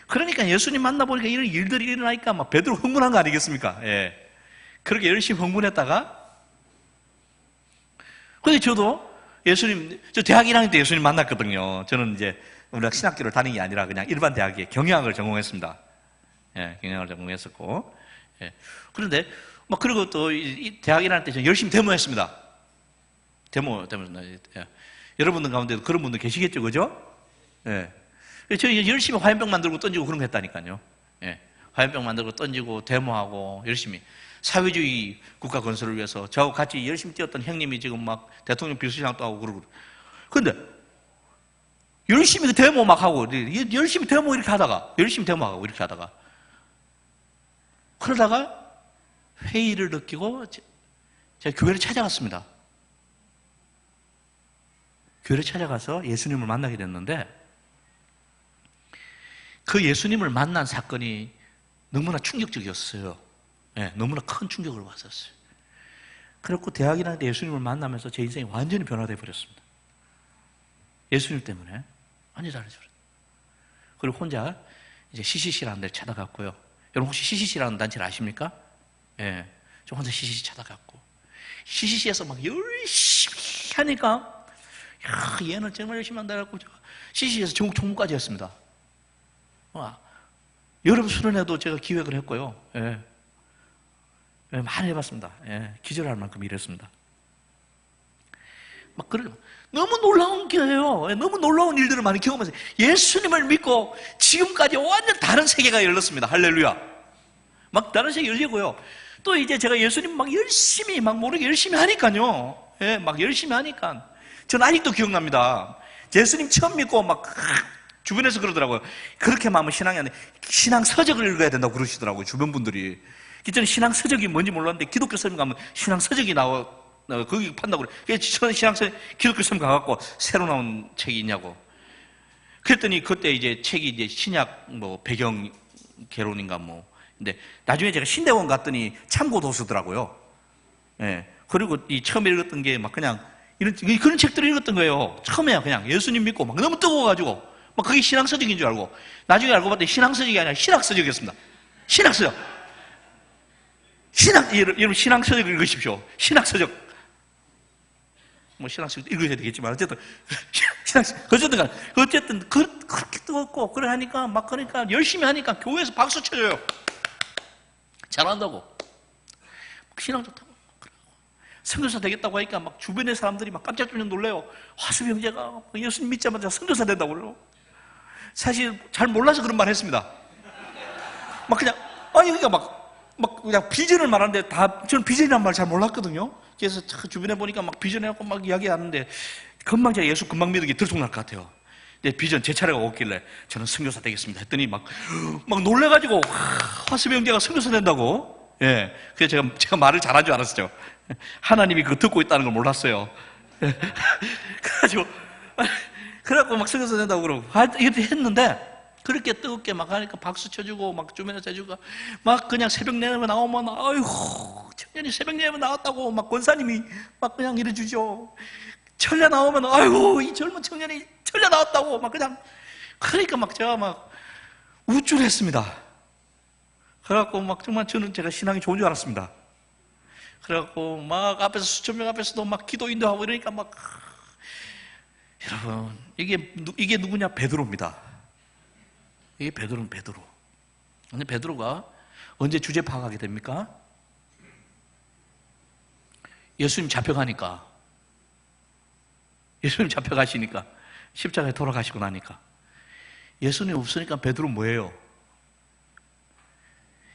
그러니까 예수님 만나보니까 이런 일들이 일어나니까 막 베드로 흥분한 거 아니겠습니까? 예. 그렇게 열심히 흥분했다가, 근데 저도 저 대학 1학년 때 예수님 만났거든요. 저는 이제 우리가 신학교를 다닌 게 아니라 그냥 일반 대학에 경영학을 전공했습니다. 예, 경영학을 전공했었고. 예. 그런데, 그리고 또 이 대학 1학년 때 저는 열심히 데모했습니다. 예. 여러분들 가운데도 그런 분들 계시겠죠, 그죠? 예. 저희 열심히 화염병 만들고 던지고 그런 거 했다니까요. 예. 화염병 만들고 던지고 데모하고 열심히. 사회주의 국가 건설을 위해서 저하고 같이 열심히 뛰었던 형님이 지금 막 대통령 비서실장도 하고 그러고. 근데 열심히 그 데모 막 하고, 열심히 데모 이렇게 하다가, 그러다가 회의를 느끼고 제가 교회를 찾아갔습니다. 교회를 찾아가서 예수님을 만나게 됐는데, 그 예수님을 만난 사건이 너무나 충격적이었어요. 네, 너무나 큰 충격을 받았어요. 그렇고 대학이라는 데 예수님을 만나면서 제 인생이 완전히 변화되어 버렸습니다. 예수님 때문에 완전히 달라져버렸어요. 그리고 혼자 이제 CCC라는 데를 찾아갔고요. 여러분 혹시 CCC라는 단체를 아십니까? 예, 네, 저 혼자 CCC 찾아갔고, CCC에서 막 열심히 하니까, 야, 얘는 정말 열심히 한다 해갖고 CCC에서 전국 총무까지 했습니다. 여러분 수련회도 제가 기획을 했고요. 예. 예, 많이 해봤습니다. 예, 기절할 만큼 일했습니다. 너무 놀라운 거예요. 예, 너무 놀라운 일들을 많이 경험했어요. 예수님을 믿고 지금까지 완전 다른 세계가 열렸습니다. 할렐루야. 다른 세계 열리고요. 또 이제 제가 예수님 열심히, 모르게 열심히 하니까요. 예, 열심히 하니까. 저는 아직도 기억납니다. 예수님 처음 믿고 주변에서 그러더라고요. 그렇게 하면 신앙이 안 돼. 신앙 서적을 읽어야 된다고 그러시더라고요. 주변 분들이. 저는 신앙 서적이 뭔지 몰랐는데 기독교 선생님 가면 신앙 서적이 나와 거기 판다고 그래. 그래서 저는 신앙 서적 기독교 선생님 가갖고 새로 나온 책이 있냐고. 그랬더니 그때 이제 책이 이제 신약 배경 개론인가 근데 나중에 제가 신대원 갔더니 참고 도서더라고요. 예. 그리고 이 처음에 읽었던 게 그냥 그런 책들을 읽었던 거예요. 처음에 그냥 예수님 믿고 너무 뜨거워가지고 그게 신앙 서적인 줄 알고, 나중에 알고 봤더니 신앙 서적이 아니라 신학 서적이었습니다. 신학 서적. 여러분 신앙 서적 읽으십시오. 신학 서적. 신학 서적 읽어야 되겠지만 어쨌든 그렇게 뜨겁고 그래 하니까 그러니까 열심히 하니까 교회에서 박수 쳐줘요. 잘한다고. 신앙 좋다고. 선교사 되겠다고 하니까 막 주변의 사람들이 막 깜짝깜짝 놀래요. 화수비 형제가 예수님 믿자마자 선교사 된다고 그래요. 사실 잘 몰라서 그런 말 했습니다. 막 그냥, 아니, 그러니까 막 그냥 비전을 말하는데 저는 비전이란 말 잘 몰랐거든요. 그래서 주변에 보니까 막 비전해갖고 막 이야기하는데 금방 제가 예수 금방 믿는 게 들통날 것 같아요. 내 비전 제 차례가 오길래 저는 선교사 되겠습니다 했더니 막 놀래가지고 화수비 형제가 선교사 된다고. 예. 그래서 제가 말을 잘한 줄 알았어요. 하나님이 그거 듣고 있다는 걸 몰랐어요. 그래갖고 막 선교사 된다고 그러고 이렇게 했는데 그렇게 뜨겁게 막 하니까 박수 쳐주고 막 주변에서 해주고 막 그냥 새벽 내내 나오면 아이고 청년이 새벽 내내 나왔다고 막 권사님이 막 그냥 이래주죠. 철야 나오면 아이고 이 젊은 청년이 철야 나왔다고 막 그냥 그러니까 막 제가 막 우쭐했습니다. 그래갖고 막 정말 저는 제가 신앙이 좋은 줄 알았습니다. 그래갖고 막 앞에서 수천 명 앞에서도 막 기도 인도하고 이러니까 막 여러분 이게 누구냐? 베드로입니다. 이게 베드로는 베드로. 근데 베드로가 언제 주제 파악하게 됩니까? 예수님 잡혀가니까. 예수님 잡혀가시니까. 십자가에 돌아가시고 나니까. 예수님 없으니까 베드로 뭐예요?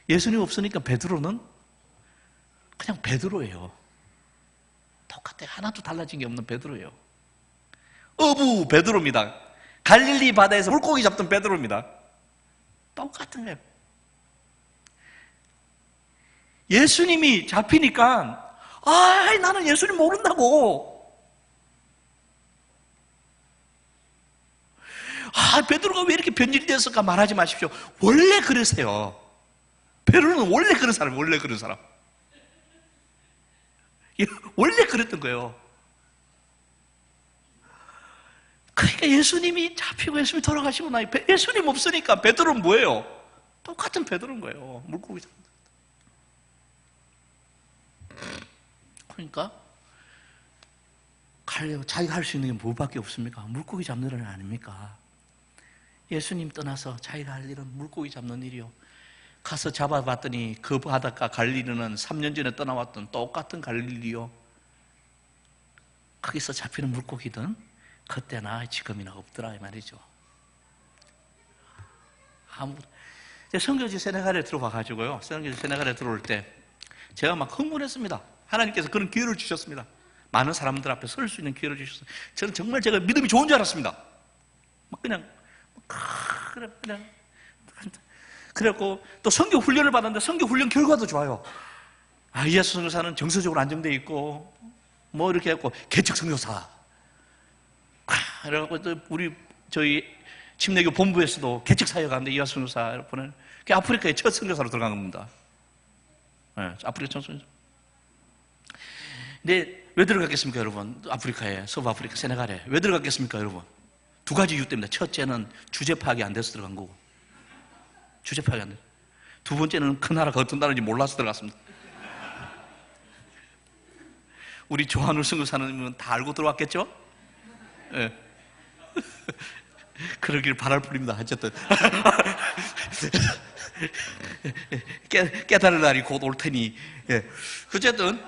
예수님 없으니까 베드로는 그냥 베드로예요. 똑같아요. 하나도 달라진 게 없는 베드로예요. 어부 베드로입니다. 갈릴리 바다에서 물고기 잡던 베드로입니다. 똑같은 거예요. 예수님이 잡히니까 나는 예수님 모른다고. 베드로가 왜 이렇게 변질되었을까 말하지 마십시오. 원래 그러세요. 베드로는 원래 그런 사람이에요. 원래 그런 사람. 원래 그랬던 거예요. 그러니까 예수님이 잡히고 예수님이 돌아가시고 나니 예수님 없으니까 베드로는 뭐예요? 똑같은 베드로인 거예요. 물고기 잡는. 그러니까 자기가 할 수 있는 게 뭐밖에 없습니까? 물고기 잡는 일 아닙니까? 예수님 떠나서 자기가 할 일은 물고기 잡는 일이요. 가서 잡아봤더니 그 바닷가 갈릴리는 3년 전에 떠나왔던 똑같은 갈릴리요. 거기서 잡히는 물고기든 그때나 지금이나 없더라 이 말이죠. 선교지 세네갈에 들어와가지고요. 선교지 세네갈에 들어올 때 제가 막 흥분했습니다. 하나님께서 그런 기회를 주셨습니다. 많은 사람들 앞에 설 수 있는 기회를 주셨어요. 저는 정말 제가 믿음이 좋은 줄 알았습니다. 막 그냥 그래갖고 또 선교 훈련을 받았는데 선교 훈련 결과도 좋아요. 예수 선교사는 정서적으로 안정되어 있고 뭐 이렇게 해갖고 개척 선교사. 그래갖고 또 저희 침례교 본부에서도 개척 사역을 하는데 이하수 선교사 보내 아프리카의 첫 선교사로 들어간 겁니다. 네, 아프리카 첫 선교사. 근데 왜 들어갔겠습니까, 여러분? 아프리카에, 서부 아프리카, 세네갈에 왜 들어갔겠습니까, 여러분? 두 가지 이유 때문에. 첫째는 주제 파악이 안 돼서 들어간 거고, 주제 파악이 안 돼. 두 번째는 그 나라가 어떤 나라인지 몰라서 들어갔습니다. 우리 조한울 선교사님은 다 알고 들어왔겠죠? 예. 네. 그러길 바랄 뿐입니다. 어쨌든 깨달을 날이 곧 올 테니. 예. 어쨌든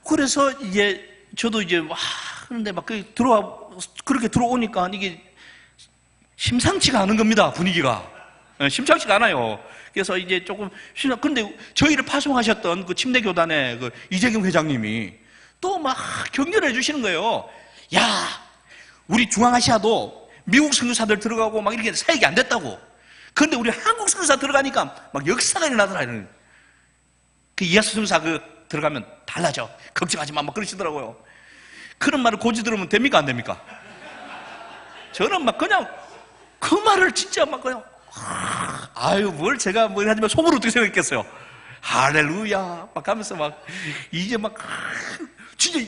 그래서 이제 저도 이제 그런데 막 그렇게 들어오니까 이게 심상치가 않은 겁니다. 분위기가 심상치가 않아요. 그래서 이제 조금 근데 저희를 파송하셨던 그 침례교단의 그 이재경 회장님이 또 막 격려를 해주시는 거예요. 야, 우리 중앙아시아도 미국 선교사들 들어가고 막 이렇게 사역이 안 됐다고. 그런데 우리 한국 선교사 들어가니까 막 역사가 일어나더라. 그 이하수 선교사 들어가면 달라져. 걱정하지 마. 막 그러시더라고요. 그런 말을 고지 들으면 됩니까? 안 됩니까? 저는 막 그냥 그 말을 진짜 막 그냥 뭘 제가 뭐 하지만 속으로 어떻게 생각했겠어요? 할렐루야 막 하면서 막 이제 막 진짜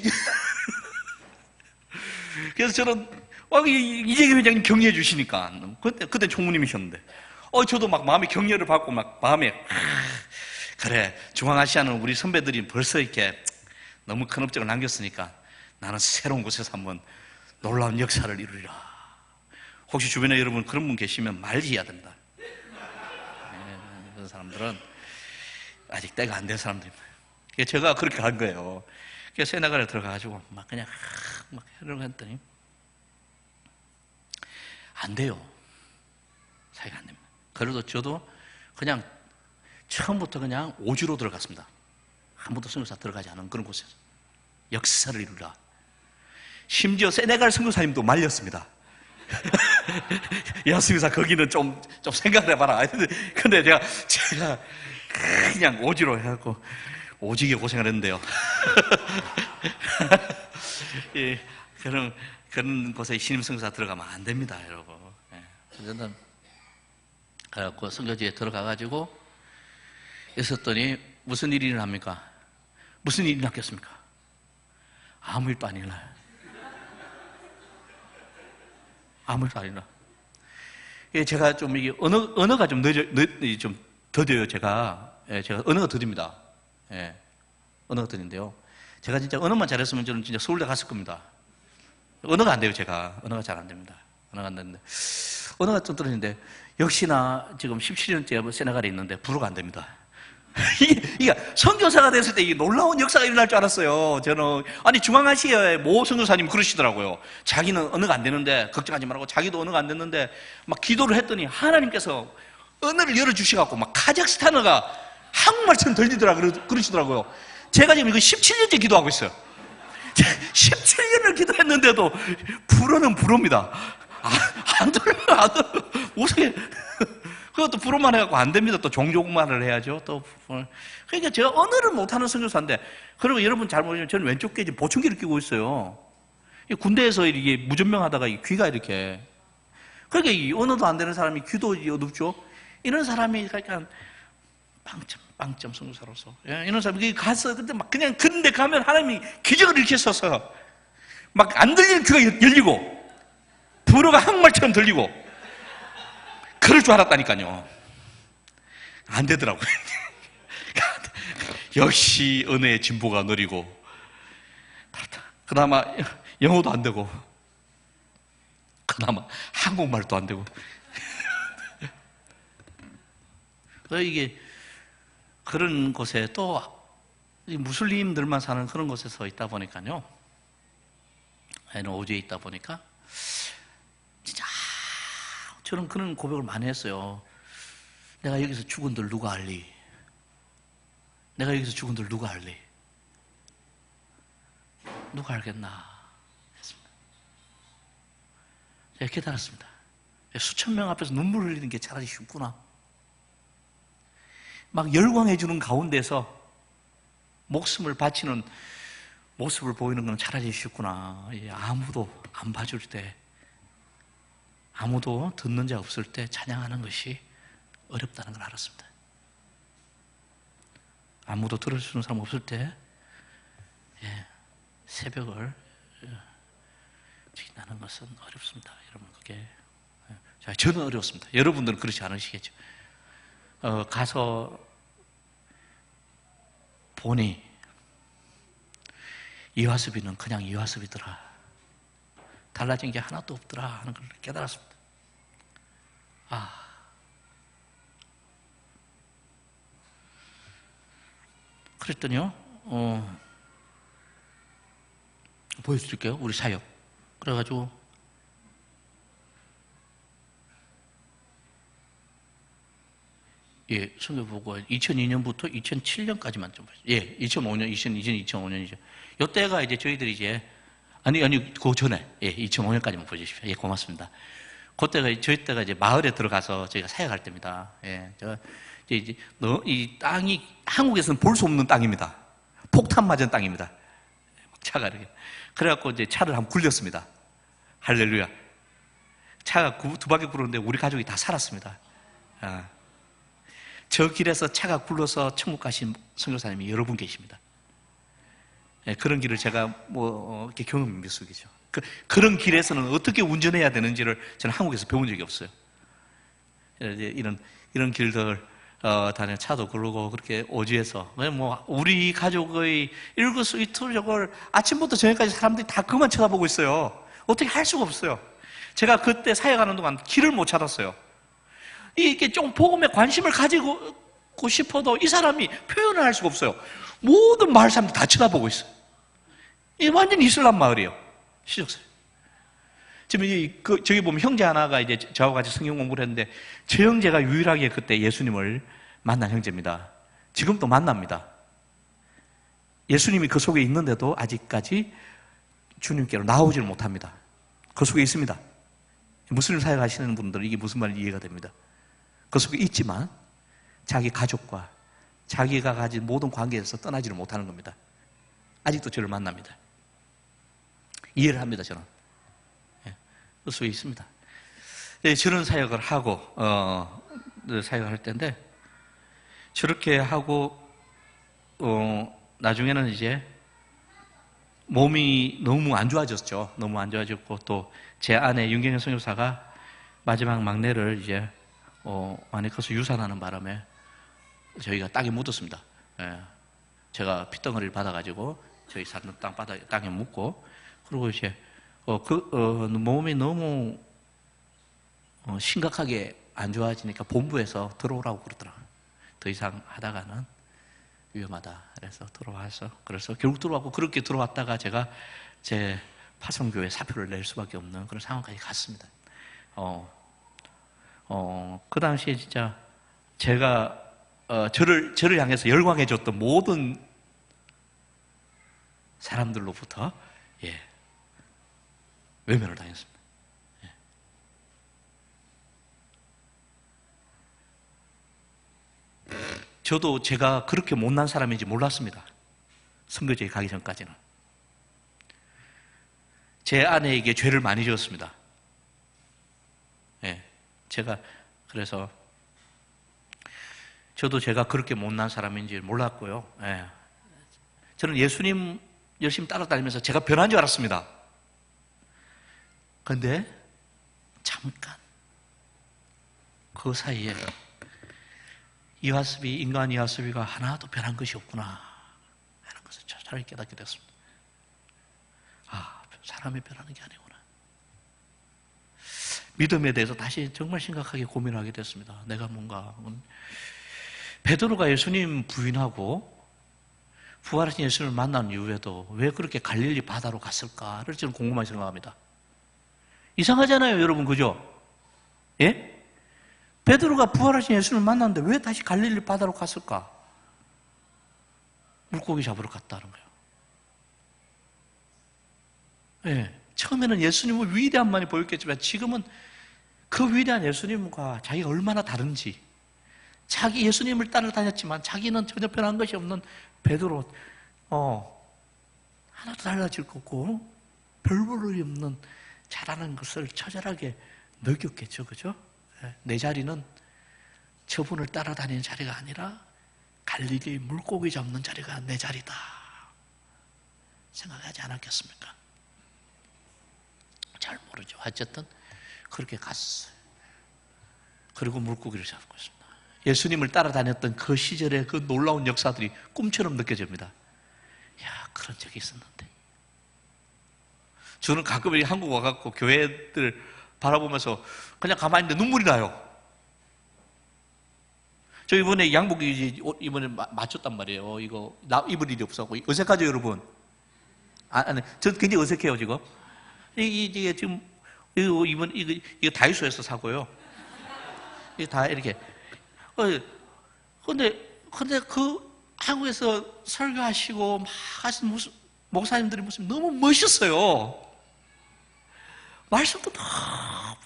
그래서 저는 이재기 회장님 격려해 주시니까 그때 총무님이셨는데 저도 막 마음에 격려를 받고 막 마음에 그래 중앙아시아는 우리 선배들이 벌써 이렇게 너무 큰 업적을 남겼으니까 나는 새로운 곳에서 한번 놀라운 역사를 이루리라. 혹시 주변에 여러분 그런 분 계시면 말해야 된다. 그런 사람들은 아직 때가 안 된 사람들입니다. 제가 그렇게 한 거예요. 그래서 세네갈에 들어가가지고 막 그냥 막 이러고 했더니 안 돼요. 사이가 안 됩니다. 그래도 저도 그냥 처음부터 그냥 오지로 들어갔습니다. 한 번도 선교사 들어가지 않은 그런 곳에서 역사를 이루라. 심지어 세네갈 선교사님도 말렸습니다. 야, 선교사 거기는 좀 생각을 해봐라. 근데 제가 그냥 오지로 해갖고 오지게 고생을 했는데요. 예, 그런 곳에 신임 선교사 들어가면 안 됩니다, 여러분. 저는 그래갖고 선교지에 들어가가지고 있었더니 무슨 일이 일어납니까? 무슨 일이 났겠습니까? 아무 일도 안 일어나요. 아무 일도 안 일어나. 제가 좀 이게 언어가 좀 좀 더뎌요. 제가 언어가 더딥니다. 예, 언어가 더딘데요. 제가 진짜 언어만 잘했으면 저는 진짜 서울대 갔을 겁니다. 언어가 안 돼요. 제가 언어가 잘 안 됩니다. 언어가 안 되는데 언어가 좀 떨어지는데 역시나 지금 17년째 세네갈에 있는데 불어가 안 됩니다. 이게 선교사가 됐을 때 이 놀라운 역사가 일어날 줄 알았어요. 저는 아니 중앙아시아의 모 선교사님 그러시더라고요. 자기는 언어가 안 되는데 걱정하지 말라고 자기도 언어가 안 됐는데 막 기도를 했더니 하나님께서 언어를 열어주셔갖고 막 카자흐스탄어가 한국말처럼 들리더라 그러시더라고요. 제가 지금 이거 17년째 기도하고 있어요. 17년을 기도했는데도 불어는 불어입니다. 안 들려요, 안 들려요. 어떻게 그것도 불어만 해갖고 안 됩니다. 또 종족말을 해야죠. 또 그러니까 제가 언어를 못하는 선교사인데, 그리고 여러분 잘 모르지만 저는 왼쪽 귀에 보청기를 끼고 있어요. 군대에서 이게 무전명하다가 귀가 이렇게, 그러니까 이 언어도 안 되는 사람이 귀도 어둡죠. 이런 사람이 그러니까 빵점 선교사로서 이런 사람이 가서 근데 막 그냥 그런데 가면 하나님이 기적을 일으키셔서 막 안 들리는 귀가 열리고 불어가 한국말처럼 들리고 그럴 줄 알았다니까요. 안 되더라고요. 역시 은혜의 진보가 느리고, 그나마 영어도 안 되고, 그나마 한국말도 안 되고. 이게 그런 곳에 또 무슬림들만 사는 그런 곳에 서 있다 보니까요. 오지에 있다 보니까 진짜 저는 그런 고백을 많이 했어요. 내가 여기서 죽은들 누가 알리? 내가 여기서 죽은들 누가 알리? 누가 알겠나? 했습니다. 제가 깨달았습니다. 수천 명 앞에서 눈물 흘리는 게 차라리 쉽구나. 막 열광해주는 가운데서 목숨을 바치는 모습을 보이는 건 차라리 쉽구나. 아무도 안 봐줄 때, 아무도 듣는 자 없을 때 찬양하는 것이 어렵다는 걸 알았습니다. 아무도 들어주는 사람 없을 때 새벽을 지킨다는 것은 어렵습니다. 여러분, 그게 저는 어려웠습니다. 여러분들은 그렇지 않으시겠죠. 가서 보니 이화섭이는 그냥 이화섭이더라. 달라진 게 하나도 없더라 하는 걸 깨달았습니다. 그랬더니요, 보여드릴게요. 우리 사역. 그래가지고 성경 보고 2002년부터 2007년까지만 좀 보세요. 2005년, 2005년이죠. 이때가 이제 저희들이 이제 아니 그 전에 2005년까지만 보여주십시오. 고맙습니다. 그때가 저희 때가 이제 마을에 들어가서 저희가 사역할 때입니다. 이제 이 땅이 한국에서는 볼 수 없는 땅입니다. 폭탄 맞은 땅입니다. 차가 이렇게. 그래갖고 이제 차를 한번 굴렸습니다. 할렐루야. 차가 두 바퀴 굴렀는데 우리 가족이 다 살았습니다. 저 길에서 차가 굴러서 천국 가신 선교사님이 여러 분 계십니다. 그런 길을 제가 이렇게 경험 미숙이죠. 그런 길에서는 어떻게 운전해야 되는지를 저는 한국에서 배운 적이 없어요. 이런 길들 다니는 차도 그러고 그렇게 오지에서 우리 가족의 일거수일투족을 아침부터 저녁까지 사람들이 다 그만 쳐다보고 있어요. 어떻게 할 수가 없어요. 제가 그때 사역하는 동안 길을 못 찾았어요. 이렇게 좀 복음에 관심을 가지고 싶어도 이 사람이 표현을 할 수가 없어요. 모든 마을 사람들 다 쳐다보고 있어요. 이 완전 이슬람 마을이에요. 시적설. 지금 저기 보면 형제 하나가 이제 저하고 같이 성경 공부를 했는데, 저 형제가 유일하게 그때 예수님을 만난 형제입니다. 지금도 만납니다. 예수님이 그 속에 있는데도 아직까지 주님께로 나오질 못합니다. 그 속에 있습니다. 무슬림 사역하시는 분들은 이게 무슨 말인지 이해가 됩니다. 그 속에 있지만 자기 가족과 자기가 가진 모든 관계에서 떠나지를 못하는 겁니다. 아직도 저를 만납니다. 이해를 합니다, 저는. 그 속에 있습니다. 저런 사역을 하고 사역을 할 때인데, 저렇게 하고 나중에는 이제 몸이 너무 안 좋아졌죠. 너무 안 좋아졌고, 또 제 아내 윤경현 선교사가 마지막 막내를 이제 안에 커서 유산하는 바람에 저희가 땅에 묻었습니다. 예. 제가 핏덩어리를 받아가지고 저희 사는 땅에 묻고, 그리고 이제 몸이 너무 심각하게 안 좋아지니까 본부에서 들어오라고 그러더라고요. 더 이상 하다가는 위험하다. 그래서 들어와서, 그래서 결국 들어왔고, 그렇게 들어왔다가 제가 제 파송교회 사표를 낼 수밖에 없는 그런 상황까지 갔습니다. 그 당시에 진짜 제가 저를 향해서 열광해줬던 모든 사람들로부터 외면을 당했습니다. 저도 제가 그렇게 못난 사람인지 몰랐습니다. 선교지에 가기 전까지는. 제 아내에게 죄를 많이 지었습니다. 제가 그래서 저도 제가 그렇게 못난 사람인지 몰랐고요. 저는 예수님 열심히 따라다니면서 제가 변한 줄 알았습니다. 그런데 잠깐 그 사이에 인간 이하섭이가 하나도 변한 것이 없구나 하는 것을 잘 깨닫게 됐습니다. 사람이 변하는 게 아니구나. 믿음에 대해서 다시 정말 심각하게 고민하게 됐습니다. 내가 뭔가 베드로가 예수님 부인하고 부활하신 예수님을 만난 이후에도 왜 그렇게 갈릴리 바다로 갔을까를 저는 궁금하게 생각합니다. 이상하잖아요, 여러분, 그죠? 예? 베드로가 부활하신 예수님을 만났는데 왜 다시 갈릴리 바다로 갔을까? 물고기 잡으러 갔다는 거예요. 처음에는 예수님의 위대함만이 보였겠지만 지금은 그 위대한 예수님과 자기가 얼마나 다른지, 자기 예수님을 따라다녔지만 자기는 전혀 변한 것이 없는 베드로, 하나도 달라질 거 없고 별 볼일이 없는 자라는 것을 처절하게 느꼈겠죠, 그죠? 내 자리는 저분을 따라다니는 자리가 아니라 갈릴리 물고기 잡는 자리가 내 자리다 생각하지 않았겠습니까? 잘 모르죠. 어쨌든 그렇게 갔어요. 그리고 물고기를 잡고 있습니다. 예수님을 따라다녔던 그 시절의 그 놀라운 역사들이 꿈처럼 느껴집니다. 그런 적이 있었는데. 저는 가끔 이렇게 한국 와갖고 교회들 바라보면서 그냥 가만히 있는데 눈물이 나요. 저 이번에 양복이 이번에 맞췄단 말이에요. 이거 입을 일이 없어갖고 어색하죠, 여러분? 아니, 저 굉장히 어색해요, 지금. 이게 지금 이거 다이소에서 사고요. 이게 다 이렇게. 근데 그 한국에서 설교하시고 막 하신 무슨 목사님들이 무슨 너무 멋있어요. 말씀도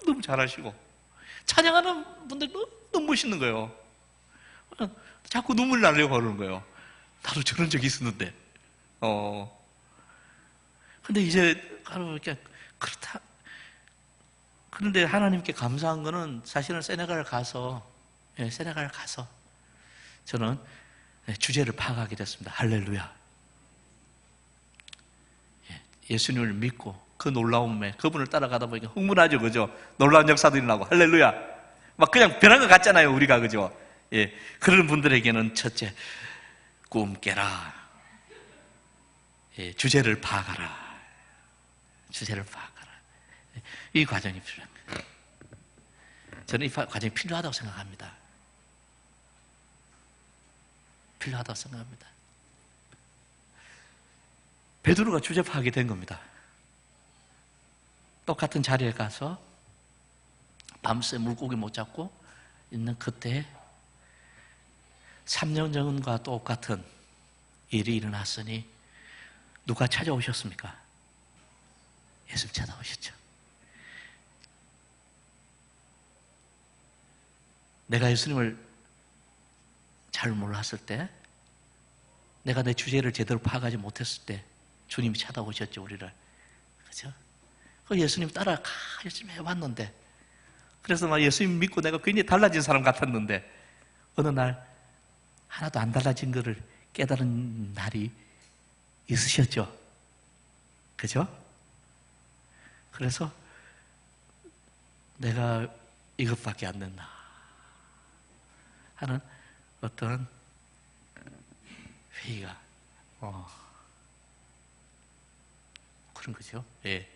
너무 잘하시고 찬양하는 분들 너무 멋있는 거예요. 자꾸 눈물 나려고 그러는 거예요. 나도 저런 적이 있었는데. 근데 이제 이렇게 그렇다. 그런데 하나님께 감사한 거는 사실은 세네갈 가서 저는 주제를 파악하게 됐습니다. 할렐루야. 예수님을 믿고 그 놀라움에 그분을 따라가다 보니까 흥분하죠, 그죠? 놀라운 역사들이 나고 할렐루야. 막 그냥 변한 것 같잖아요, 우리가, 그죠? 그런 분들에게는 첫째, 꿈 깨라. 주제를 파악하라. 주제를 파악하라. 이 과정이 필요한 거예요. 저는 이 과정이 필요하다고 생각합니다. 필요하다고 생각합니다. 베드로가 주접하게 된 겁니다. 똑같은 자리에 가서 밤새 물고기 못 잡고 있는 그때 3년 전과 똑같은 일이 일어났으니 누가 찾아오셨습니까? 예수님 찾아오셨죠. 내가 예수님을 잘 몰랐을 때, 내가 내 주제를 제대로 파악하지 못했을 때 주님이 찾아오셨죠, 우리를. 그죠? 그 예수님 따라 열심히 해봤는데, 그래서 막 예수님 믿고 내가 굉장히 달라진 사람 같았는데, 어느 날 하나도 안 달라진 것을 깨달은 날이 있으셨죠. 그죠? 그래서 내가 이것밖에 안 된다 하는 어떤 회의가 그런 거죠. 예.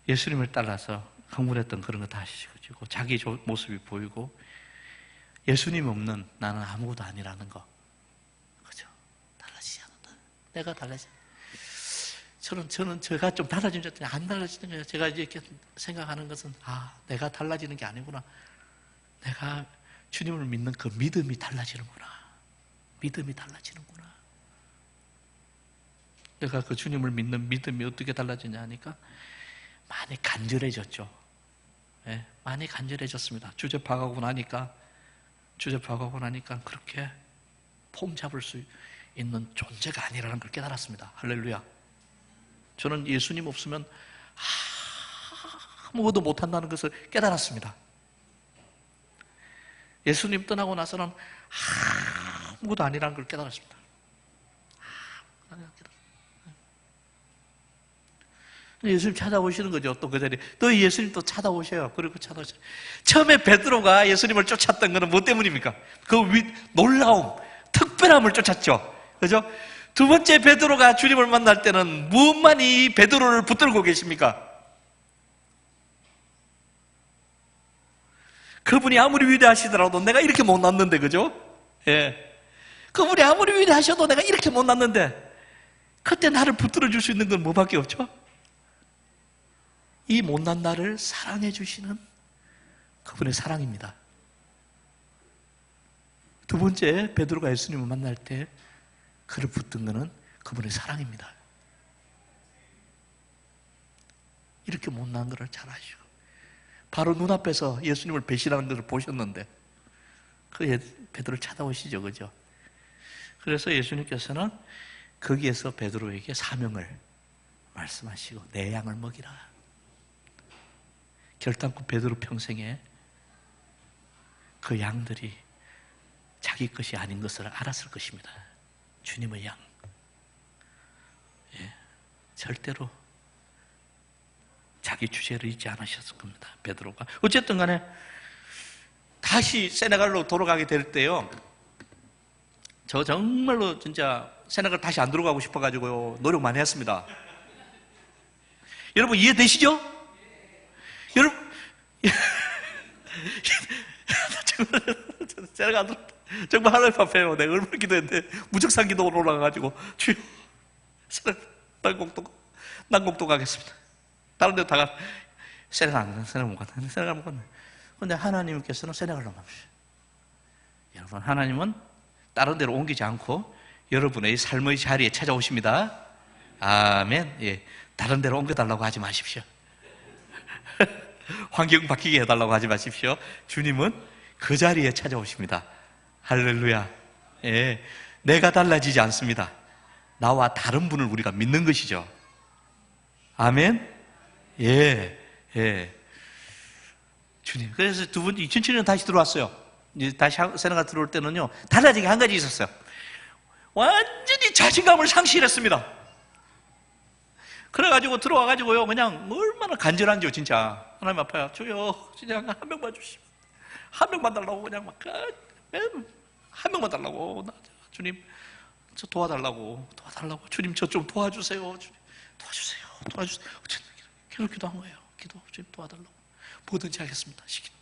예수님을 따라서 흥분했던 그런 거 다 하시고 자기 모습이 보이고 예수님 없는 나는 아무것도 아니라는 거. 그죠? 달라지지 않는다. 내가 달라지. 저는 제가 좀 달라진 줄 알았더니 안 달라지는 거예요. 제가 이제 이렇게 생각하는 것은 내가 달라지는 게 아니구나. 내가 주님을 믿는 그 믿음이 달라지는구나. 믿음이 달라지는구나. 내가 그 주님을 믿는 믿음이 어떻게 달라지냐 하니까 많이 간절해졌죠. 네, 많이 간절해졌습니다. 주접하고 나니까 그렇게 폼 잡을 수 있는 존재가 아니라는 걸 깨달았습니다. 할렐루야. 저는 예수님 없으면 아무것도 못한다는 것을 깨달았습니다. 예수님 떠나고 나서는 아무것도 아니라는 걸 깨달았습니다. 예수님 찾아오시는 거죠. 또 그 자리에. 또 예수님 또 찾아오셔요. 그리고 찾아오셔요. 처음에 베드로가 예수님을 쫓았던 것은 뭐 때문입니까? 그 놀라움, 특별함을 쫓았죠. 그죠? 두 번째 베드로가 주님을 만날 때는 무엇만이 베드로를 붙들고 계십니까? 그분이 아무리 위대하시더라도 내가 이렇게 못났는데, 그죠? 예. 그분이 아무리 위대하셔도 내가 이렇게 못났는데, 그때 나를 붙들어 줄 수 있는 건 뭐밖에 없죠? 이 못난 나를 사랑해 주시는 그분의 사랑입니다. 두 번째, 베드로가 예수님을 만날 때 그를 붙든 것은 그분의 사랑입니다. 이렇게 못난 것을 잘 아시고, 바로 눈앞에서 예수님을 배신하는 것을 보셨는데, 그 베드로를 찾아오시죠, 그죠? 그래서 예수님께서는 거기에서 베드로에게 사명을 말씀하시고, 내 양을 먹이라. 결단코 베드로 평생에 그 양들이 자기 것이 아닌 것을 알았을 것입니다. 주님의 양. 예, 절대로 자기 주제를 잊지 않으셨을 겁니다. 베드로가. 어쨌든 간에 다시 세네갈로 돌아가게 될 때요, 저 정말로 진짜 세네갈 다시 안 들어가고 싶어가지고요, 노력 많이 했습니다. 여러분 이해되시죠? 여러분, 정말 하나님 앞에요. 내가 얼마나 기도했는데, 무적상 기도로 올라가가지고, 주여, 난곡도 가겠습니다. 다른 데 다가, 세네갈 못 갔다. 세네갈 못 갔네. 근데 하나님께서는 세네갈로 납시다. 여러분, 하나님은 다른 데로 옮기지 않고, 여러분의 삶의 자리에 찾아오십니다. 아멘. 예. 다른 데로 옮겨달라고 하지 마십시오. 환경 바뀌게 해달라고 하지 마십시오. 주님은 그 자리에 찾아오십니다. 할렐루야. 예. 내가 달라지지 않습니다. 나와 다른 분을 우리가 믿는 것이죠. 아멘. 예. 예. 주님. 그래서 두 분 2007년 다시 들어왔어요. 이제 다시 세네갈 들어올 때는요, 달라진 게 한 가지 있었어요. 완전히 자신감을 상실했습니다. 그래가지고 들어와가지고요, 그냥 얼마나 간절한지요, 진짜. 하나님 앞에, 주여, 진짜 한 명만 주시면, 한 명만 달라고, 그냥 막, 한 명만 달라고. 주님, 저 도와달라고. 주님, 저 좀 도와주세요. 주님, 도와주세요. 계속 기도한 거예요. 주님 도와달라고. 뭐든지 하겠습니다. 시킵니다.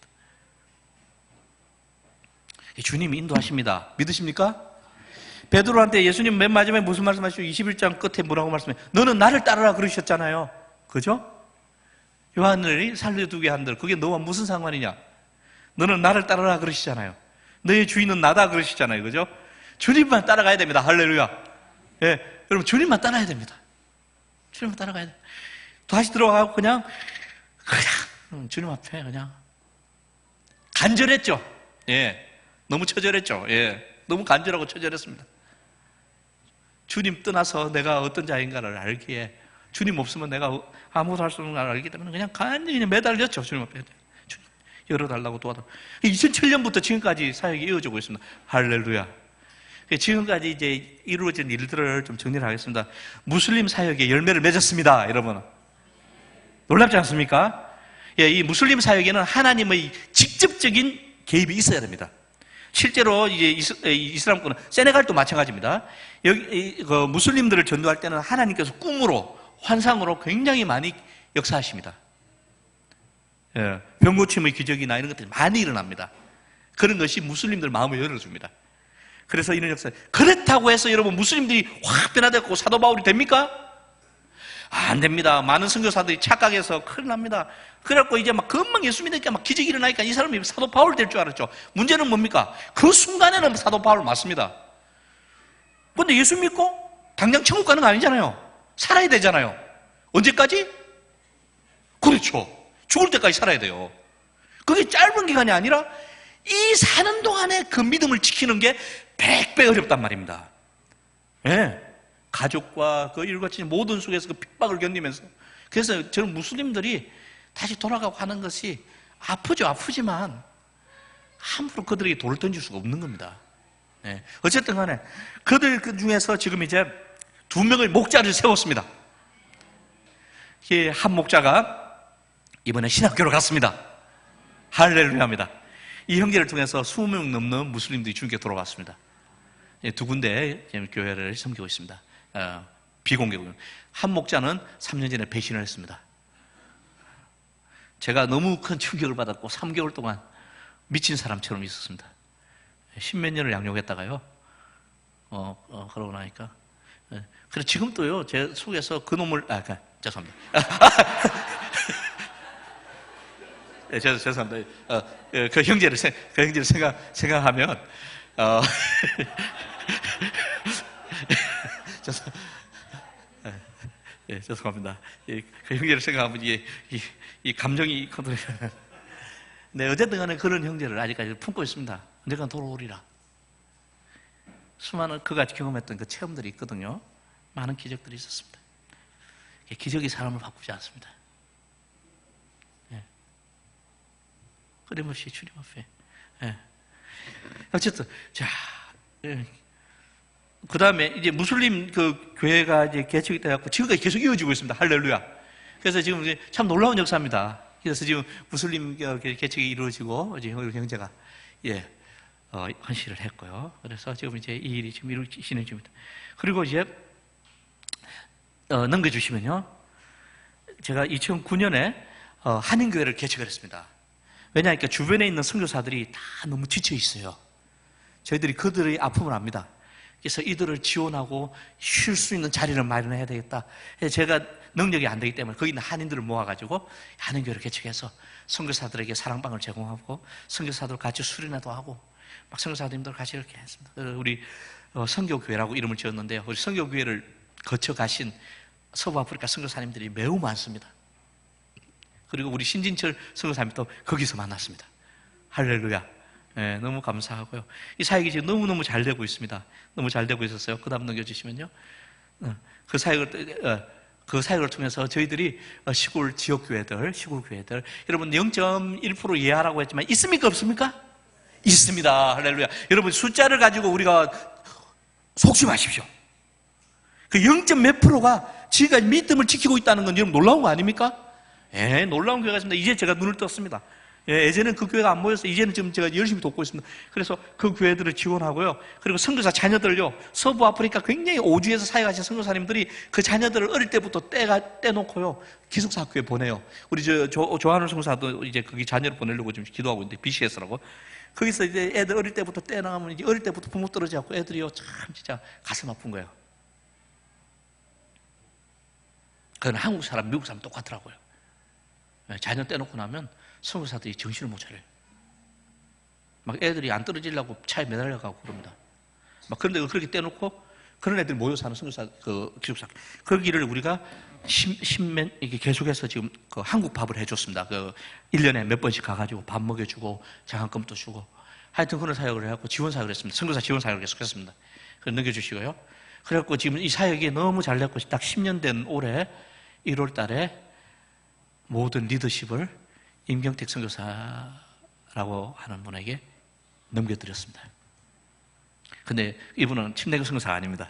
주님이 인도하십니다. 믿으십니까? 베드로한테 예수님 맨 마지막에 무슨 말씀하시죠? 21장 끝에 뭐라고 말씀해요? 너는 나를 따르라 그러셨잖아요. 그죠? 요한을 살려두게 한들 그게 너와 무슨 상관이냐? 너는 나를 따르라 그러시잖아요. 너의 주인은 나다 그러시잖아요. 그죠? 주님만 따라가야 됩니다. 할렐루야. 예, 여러분 주님만 따라야 됩니다. 주님만 따라가야 돼요. 다시 들어가고 그냥 주님 앞에 그냥 간절했죠. 예, 너무 처절했죠. 예, 너무 간절하고 처절했습니다. 주님 떠나서 내가 어떤 자인가를 알기에, 주님 없으면 내가 아무것도 할 수 없는 걸 알기 때문에 그냥 간절히 매달렸죠. 주님 앞에. 주님 열어달라고 도와달라고. 2007년부터 지금까지 사역이 이어지고 있습니다. 할렐루야. 지금까지 이제 이루어진 일들을 좀 정리를 하겠습니다. 무슬림 사역에 열매를 맺었습니다. 여러분, 놀랍지 않습니까? 예, 이 무슬림 사역에는 하나님의 직접적인 개입이 있어야 됩니다. 실제로 이제 이슬람권은 세네갈도 마찬가지입니다. 여기 그 무슬림들을 전도할 때는 하나님께서 꿈으로, 환상으로 굉장히 많이 역사하십니다. 예, 병 고침의 기적이나 이런 것들이 많이 일어납니다. 그런 것이 무슬림들 마음을 열어줍니다. 그래서 이런 역사. 그렇다고 해서 여러분 무슬림들이 확 변화되고 사도 바울이 됩니까? 안 됩니다. 많은 선교사들이 착각해서 큰일 납니다. 그래갖고 이제 막 금방 예수 믿으니까 막 기적이 일어나니까 이 사람이 사도 바울 될 줄 알았죠. 문제는 뭡니까? 그 순간에는 사도 바울 맞습니다. 근데 예수 믿고 당장 천국 가는 거 아니잖아요. 살아야 되잖아요. 언제까지? 그렇죠. 죽을 때까지 살아야 돼요. 그게 짧은 기간이 아니라 이 사는 동안에 그 믿음을 지키는 게 100배 어렵단 말입니다. 예. 가족과 그 일같이 모든 속에서 그 핍박을 견디면서. 그래서 저는 무슬림들이 다시 돌아가고 하는 것이 아프죠. 아프지만 함부로 그들에게 돌을 던질 수가 없는 겁니다. 예. 어쨌든 간에 그들 중에서 지금 이제 2명의 목자를 세웠습니다. 한 목자가 이번에 신학교를 갔습니다. 할렐루야입니다. 이 형제를 통해서 20명 넘는 무슬림들이 주님께 돌아왔습니다. 2군데 교회를 섬기고 있습니다. 비공개고요. 한 목자는 3년 전에 배신을 했습니다. 제가 너무 큰 충격을 받았고 3개월 동안 미친 사람처럼 있었습니다. 10몇 년을 양육했다가요. 그러고 나니까. 그래서 지금 또요, 제 속에서 그 놈을, 죄송합니다. 네, 죄송합니다. 그 형제를 생각하면, 죄송합니다. 그 형제를 생각하면 이 감정이 컨트롤. 네, 어쨌든 간에 그런 형제를 아직까지 품고 있습니다. 언젠가 돌아오리라. 수많은 그가 경험했던 그 체험들이 있거든요. 많은 기적들이 있었습니다. 기적이 사람을 바꾸지 않습니다. 네. 끊임없이 주님 앞에. 네. 어쨌든, 자, 그 다음에 이제 무슬림 그 교회가 이제 개척이 돼갖고 지금까지 계속 이어지고 있습니다. 할렐루야. 그래서 지금 이제 참 놀라운 역사입니다. 그래서 지금 무슬림 개척이 이루어지고 이제 형제가 헌신을 했고요. 그래서 지금 이제 이 일이 지금 이루어지는 중입니다. 그리고 이제 넘겨주시면요. 제가 2009년에 한인교회를 개척을 했습니다. 왜냐하면 주변에 있는 선교사들이 다 너무 지쳐 있어요. 저희들이 그들의 아픔을 압니다. 그래서 이들을 지원하고 쉴 수 있는 자리를 마련해야 되겠다. 제가 능력이 안 되기 때문에 거기 있는 한인들을 모아가지고 한인교회를 개척해서 선교사들에게 사랑방을 제공하고 선교사들 같이 수련회도 하고 막 선교사님들 같이 이렇게 했습니다. 우리 선교교회라고 이름을 지었는데요. 우리 선교교회를 거쳐 가신 서부 아프리카 선교사님들이 매우 많습니다. 그리고 우리 신진철 선교사님도 거기서 만났습니다. 할렐루야. 네, 너무 감사하고요. 이 사역이 지금 너무너무 잘 되고 있습니다. 너무 잘 되고 있었어요. 그 다음 넘겨주시면요. 그 사역을 통해서 저희들이 시골 지역교회들, 시골교회들, 여러분 0.1% 예하라고 했지만 있습니까? 없습니까? 있습니다. 할렐루야. 여러분 숫자를 가지고 우리가 속지 마십시오. 그 0.몇 프로가 지금까지 믿음을 지키고 있다는 건 여러분 놀라운 거 아닙니까? 예, 놀라운 교회가 있습니다. 이제 제가 눈을 떴습니다. 예, 예전에는 그 교회가 안 모여서 이제는 지금 제가 열심히 돕고 있습니다. 그래서 그 교회들을 지원하고요. 그리고 선교사 자녀들요. 서부 아프리카 굉장히 오주에서 사역하신 선교사님들이 그 자녀들을 어릴 때부터 떼놓고요. 기숙사 학교에 보내요. 우리 조한우 선교사도 이제 거기 자녀를 보내려고 지금 기도하고 있는데 BCS라고. 거기서 이제 애들 어릴 때부터 떼나가면 이제 어릴 때부터 부모 떨어져갖고 애들이요 참 진짜 가슴 아픈 거예요. 그건 한국 사람, 미국 사람 똑같더라고요. 자녀 떼놓고 나면 선교사들이 정신을 못 차려요. 막 애들이 안 떨어지려고 차에 매달려가고 그럽니다. 막 그런데 그렇게 떼놓고 그런 애들 모여 사는 선교사, 기숙사. 거기를 우리가 이게 계속해서 지금 그 한국 밥을 해줬습니다. 1년에 몇 번씩 가가지고 밥 먹여주고 장학금도 주고 하여튼 그런 사역을 해갖고 지원 사역을 했습니다. 선교사 지원 사역을 계속했습니다. 그걸 넘겨주시고요. 그래갖고 지금 이 사역이 너무 잘 됐고 딱 10년 된 올해 1월 달에 모든 리더십을 임경택 선교사라고 하는 분에게 넘겨드렸습니다. 근데 이분은 침례교 선교사가 아닙니다.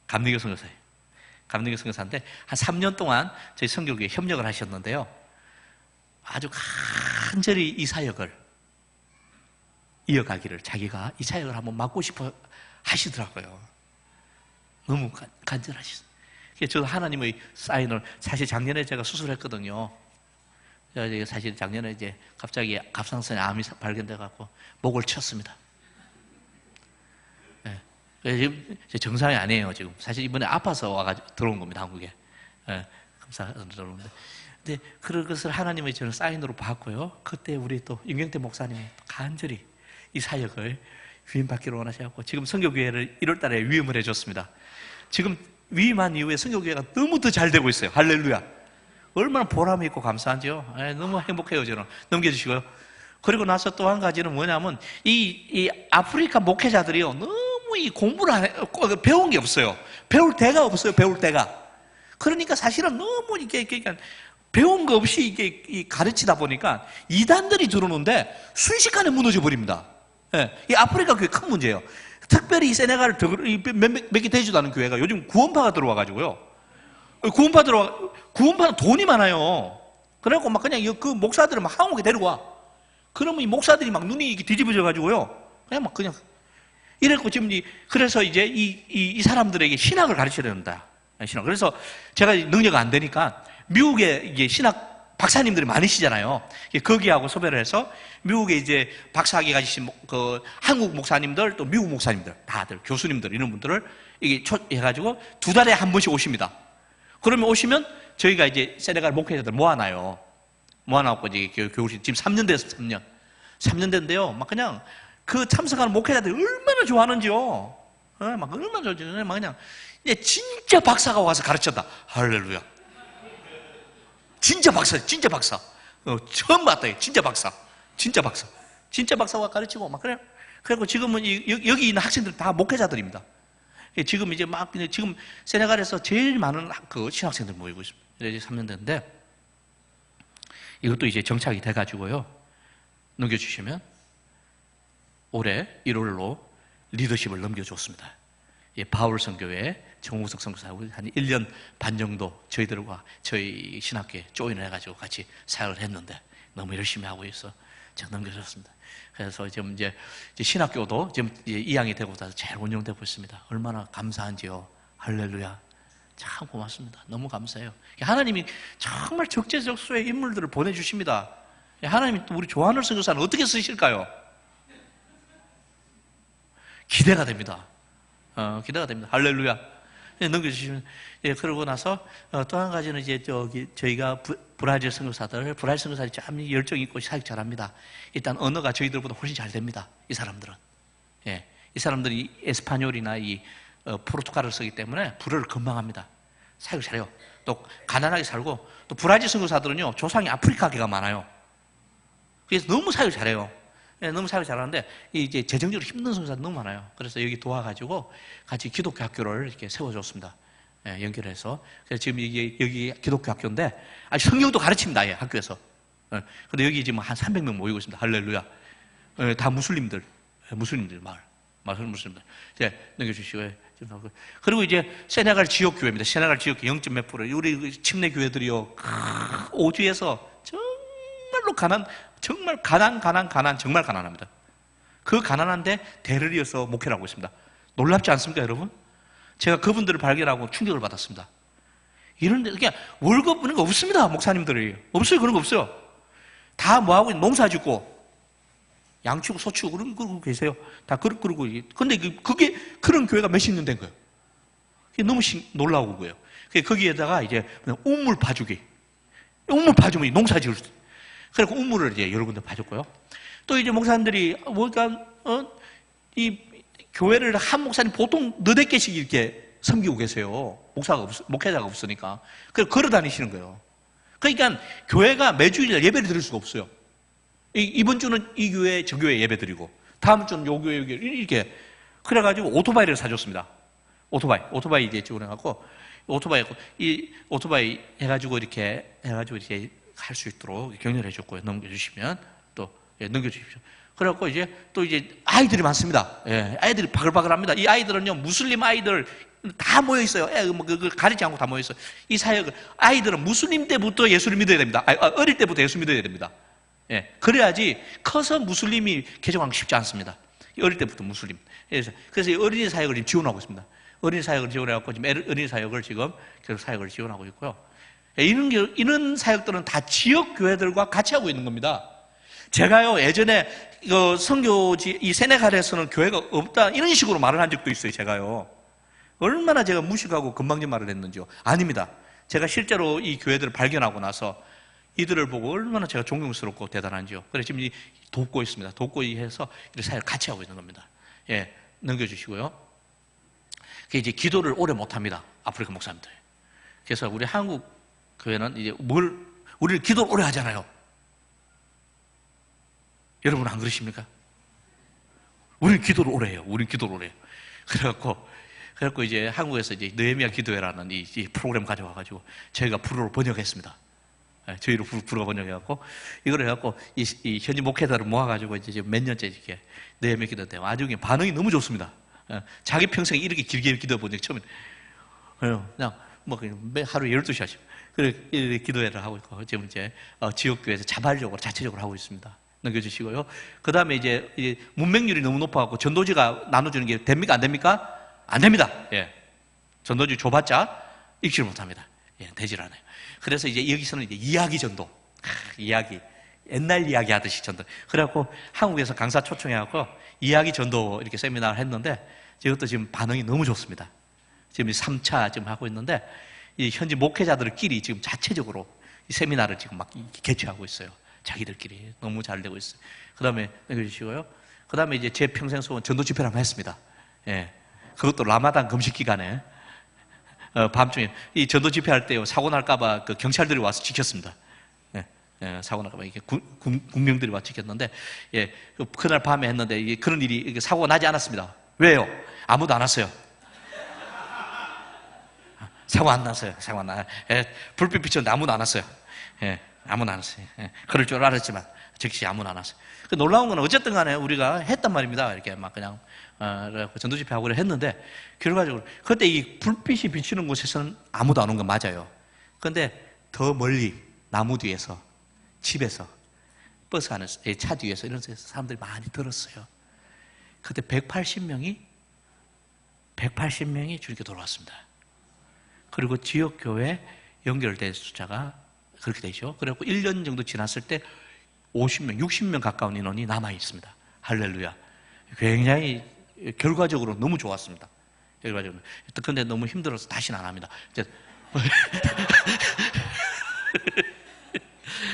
감리교 선교사예요. 감리교 선교사인데 한 3년 동안 저희 선교교에 협력을 하셨는데요. 아주 간절히 이 사역을 이어가기를 자기가 이 사역을 한번 맡고 싶어 하시더라고요. 너무 간절하시죠. 저도 하나님의 사인을 사실 작년에 제가 수술했거든요. 사실 작년에 이제 갑자기 갑상선에 암이 발견돼갖고 목을 쳤습니다. 지금 정상이 아니에요. 지금 사실 이번에 아파서 와가지고 들어온 겁니다. 한국에. 감사해서 들어오는데. 근데 그런 것을 하나님의 저는 사인으로 봤고요. 그때 우리 또 임경태 목사님이 간절히 이 사역을 위임받기를 원하셔서 지금 선교교회를 1월 달에 위임을 해줬습니다. 지금 위임한 이후에 선교교회가 너무 더 잘 되고 있어요. 할렐루야. 얼마나 보람이 있고 감사한지요. 너무 행복해요. 저는. 넘겨주시고요. 그리고 나서 또 한 가지는 뭐냐면 이 아프리카 목회자들이요 너무 이 공부를 배운 게 없어요. 배울 데가 없어요. 배울 데가. 그러니까 사실은 너무 이게 배운 거 없이 이게 가르치다 보니까 이단들이 들어오는데 순식간에 무너져 버립니다. 이 아프리카 교회 큰 문제예요. 특별히 이 세네갈 몇 개 되지도 않은 교회가 요즘 구원파가 들어와가지고요. 구원파는 돈이 많아요. 그래갖고 막 그냥 그 목사들을 막 한국에 데리고 와. 그러면 이 목사들이 막 눈이 이렇게 뒤집어져가지고요. 그냥. 이랬고 지금 그래서 이제 이 사람들에게 신학을 가르쳐야 된다. 신학. 그래서 제가 능력 안 되니까 미국에 이게 신학 박사님들이 많으시잖아요. 거기하고 소배를 해서 미국에 이제 박사학위 가지신 한국 목사님들 또 미국 목사님들 다들 교수님들 이런 분들을 이게 해가지고 2달에 한 번씩 오십니다. 그러면 오시면 저희가 이제 세네갈 목회자들 모아놔요. 모아놓고 이제 교육실 지금 3년 됐어요. 3년 됐는데요. 막 그냥 그 참석하는 목회자들이 얼마나 좋아하는지요. 막 얼마나 좋아하는지 막 그냥 진짜 박사가 와서 가르쳤다. 할렐루야. 진짜 박사. 처음 봤다. 진짜 박사가 가르치고 막 그래요. 그리고 지금은 여기 있는 학생들 다 목회자들입니다. 지금 이제 지금 세네갈에서 제일 많은 신학생들 모이고 있습니다. 이제 3년 됐는데 이것도 이제 정착이 돼가지고요. 넘겨주시면 올해 1월로 리더십을 넘겨줬습니다. 바울 선교회 정우석 선교사 한 1년 반 정도 저희들과 저희 신학교에 조인을 해가지고 같이 사역을 했는데 너무 열심히 하고 있어 제가 넘겨줬습니다. 그래서 지금 이제 신학교도 지금 2학이 되고 나서 잘 운영되고 있습니다. 얼마나 감사한지요. 할렐루야. 참 고맙습니다. 너무 감사해요. 하나님이 정말 적재적소의 인물들을 보내주십니다. 하나님이 또 우리 조한월 선교사는 어떻게 쓰실까요? 기대가 됩니다. 기대가 됩니다. 할렐루야. 넘겨주시면, 그러고 나서 또 한 가지는 이제 저희가 브라질 선교사들이 참 열정 있고 사역 잘합니다. 일단 언어가 저희들보다 훨씬 잘 됩니다. 이 사람들은. 이 사람들이 에스파뇰이나 포르투갈을 쓰기 때문에 불어를 금방 합니다. 사역을 잘해요. 또 가난하게 살고 또 브라질 선교사들은요 조상이 아프리카계가 많아요. 그래서 너무 사역을 잘해요. 너무 사역을 잘하는데 이제 재정적으로 힘든 선교사들 너무 많아요. 그래서 여기 도와가지고 같이 기독교 학교를 이렇게 세워줬습니다. 연결해서. 그래서 지금 여기 기독교 학교인데 아주 성경도 가르칩니다. 학교에서. 근데 여기 지금 한 300명 모이고 있습니다. 할렐루야. 다 무슬림들 마을 무슬림들. 이제 넘겨주시고요. 그리고 이제 세네갈 지역교회입니다. 세네갈 지역교회 0. 몇 프로. 우리 침례교회들이요. 오주에서 정말로 정말 정말 가난합니다. 그 가난한데 대를 이어서 목회를 하고 있습니다. 놀랍지 않습니까, 여러분? 제가 그분들을 발견하고 충격을 받았습니다. 이런데, 그냥 월급 그런 거 없습니다, 목사님들이. 없어요, 그런 거 없어요. 다 뭐하고 농사 짓고, 양치고 소치고 그러고 계세요. 다 그러고. 근데 그게 그런 교회가 몇십 년 된 거예요. 그게 너무 놀라운 거예요. 거기에다가 이제 우물 파주기. 우물 파주면 농사 지을 수. 그래서 우물을 이제 여러 군데 파줬고요. 또 이제 목사님들이 이 교회를 한 목사님 보통 너댓 개씩 이렇게 섬기고 계세요. 목회자가 없으니까. 그래서 걸어 다니시는 거예요. 그러니까 교회가 매주일 예배를 드릴 수가 없어요. 이번 주는 이 교회, 저 교회 예배 드리고, 다음 주는 요 교회, 이렇게. 그래가지고 오토바이를 사줬습니다. 오토바이 이제 지원해갖고, 오토바이 해가지고 이렇게 할 수 있도록 격려를 해줬고요. 넘겨주시면 또, 넘겨주십시오. 그래갖고 또 이제 아이들이 많습니다. 예, 아이들이 바글바글합니다. 이 아이들은요, 무슬림 아이들 다 모여있어요. 가리지 않고 다 모여있어요. 이 사역을, 아이들은 무슬림 때부터 예수를 믿어야 됩니다. 어릴 때부터 예수 믿어야 됩니다. 예, 그래야지 커서 무슬림이 개종하기 쉽지 않습니다. 어릴 때부터 무슬림. 그래서 어린이 사역을 지금 지원하고 있습니다. 어린이 사역을 지원해갖고 지금 어린이 사역을 지금 계속 사역을 지원하고 있고요. 예, 이런 사역들은 다 지역 교회들과 같이 하고 있는 겁니다. 제가요, 예전에 선교지, 이 세네갈에서는 교회가 없다, 이런 식으로 말을 한 적도 있어요, 제가요. 얼마나 제가 무식하고 건방진 말을 했는지요. 아닙니다. 제가 실제로 이 교회들을 발견하고 나서 이들을 보고 얼마나 제가 존경스럽고 대단한지요. 그래서 지금 돕고 있습니다. 돕고 해서 이 사역을 같이 하고 있는 겁니다. 예, 넘겨주시고요. 이제 기도를 오래 못합니다. 아프리카 목사님들. 그래서 우리 한국 교회는 이제 우리는 기도를 오래 하잖아요. 여러분 안 그러십니까? 우리는 기도를 오래 해요. 그래갖고 이제 한국에서 이제 느헤미야 기도회라는 이 프로그램 가져와가지고 저희가 불어로 번역했습니다. 저희로 불어 번역해갖고 이걸 해갖고 이 현지 목회자를 모아가지고 이제 몇 년째 이렇게 느헤미야 기도회 나중에 반응이 너무 좋습니다. 자기 평생에 이렇게 길게 기도해 본 적이 처음이에요. 그냥 하루에 12시간씩 그렇게 기도회를 하고 있고 지금 이제 지역교회에서 자발적으로 자체적으로 하고 있습니다. 넘겨주시고요. 그 다음에 이제 문맹률이 너무 높아갖고 전도지가 나눠주는 게 됩니까? 안 됩니까? 안 됩니다. 예. 전도지 줘봤자 읽지를 못합니다. 예, 되질 않아요. 그래서 이제 여기서는 이제 이야기 전도. 옛날 이야기 하듯이 전도. 그래갖고 한국에서 강사 초청해갖고 이야기 전도 이렇게 세미나를 했는데 이것도 지금 반응이 너무 좋습니다. 지금 3차 지금 하고 있는데 이 현지 목회자들끼리 지금 자체적으로 이 세미나를 지금 막 개최하고 있어요. 자기들끼리 너무 잘 되고 있어요. 그 다음에 넘겨주시고요. 그 다음에 이제 제 평생 소원 전도 집회를 한번 했습니다. 예. 그것도 라마단 금식 기간에, 밤중에, 이 전도 집회 할 때요, 사고 날까봐 그 경찰들이 와서 지켰습니다. 예. 예, 사고 날까봐 이렇게 군병들이 와서 지켰는데, 예. 그날 밤에 했는데, 그런 일이, 사고가 나지 않았습니다. 왜요? 아무도 안 왔어요. 사고 안 났어요. 예. 불빛 비쳤는데 아무도 안 왔어요. 예. 아무도 안 왔어요. 예. 그럴 줄 알았지만 즉시 아무도 안 왔어요. 그 놀라운 건 어쨌든 간에 우리가 했단 말입니다. 이렇게 막 그냥 전도 집회하고 했는데 결과적으로 그때 이 불빛이 비치는 곳에서는 아무도 안 온 건 맞아요. 그런데 더 멀리 나무 뒤에서 집에서 버스 안에서 차 뒤에서 이런 데서 사람들이 많이 들었어요. 그때 180명이 주님께 돌아왔습니다. 그리고 지역 교회 연결된 숫자가 그렇게 되죠. 그래갖고 1년 정도 지났을 때 50명, 60명 가까운 인원이 남아 있습니다. 할렐루야. 굉장히 결과적으로 너무 좋았습니다. 결과적으로. 근데 너무 힘들어서 다시는 안 합니다.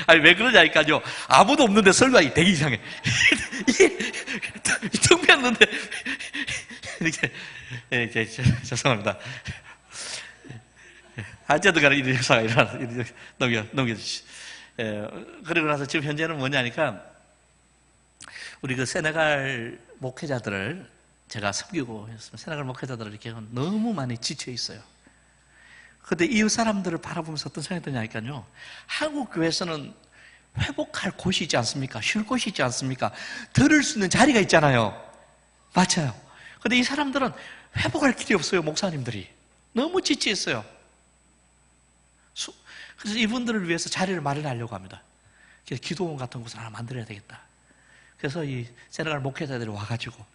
아니, 왜 그러냐니까요. 아무도 없는데 설교하기 되게 이상해. 텅 비었는데. 이렇게, 죄송합니다. 어쨌든 간에 이런 역사가 넘겨주시죠. 그리고 나서 지금 현재는 뭐냐니까, 우리 그 세네갈 목회자들을 제가 섬기고 있습니다. 세네갈 목회자들을 이렇게 너무 많이 지쳐 있어요. 근데 이 사람들을 바라보면서 어떤 생각이 드냐니까요. 한국 교회에서는 회복할 곳이 있지 않습니까? 쉴 곳이 있지 않습니까? 들을 수 있는 자리가 있잖아요. 맞아요. 근데 이 사람들은 회복할 길이 없어요, 목사님들이. 너무 지쳐 있어요. 그래서 이분들을 위해서 자리를 마련하려고 합니다. 그래서 기도원 같은 곳을 하나 만들어야 되겠다. 그래서 이 세네갈 목회자들이 와가지고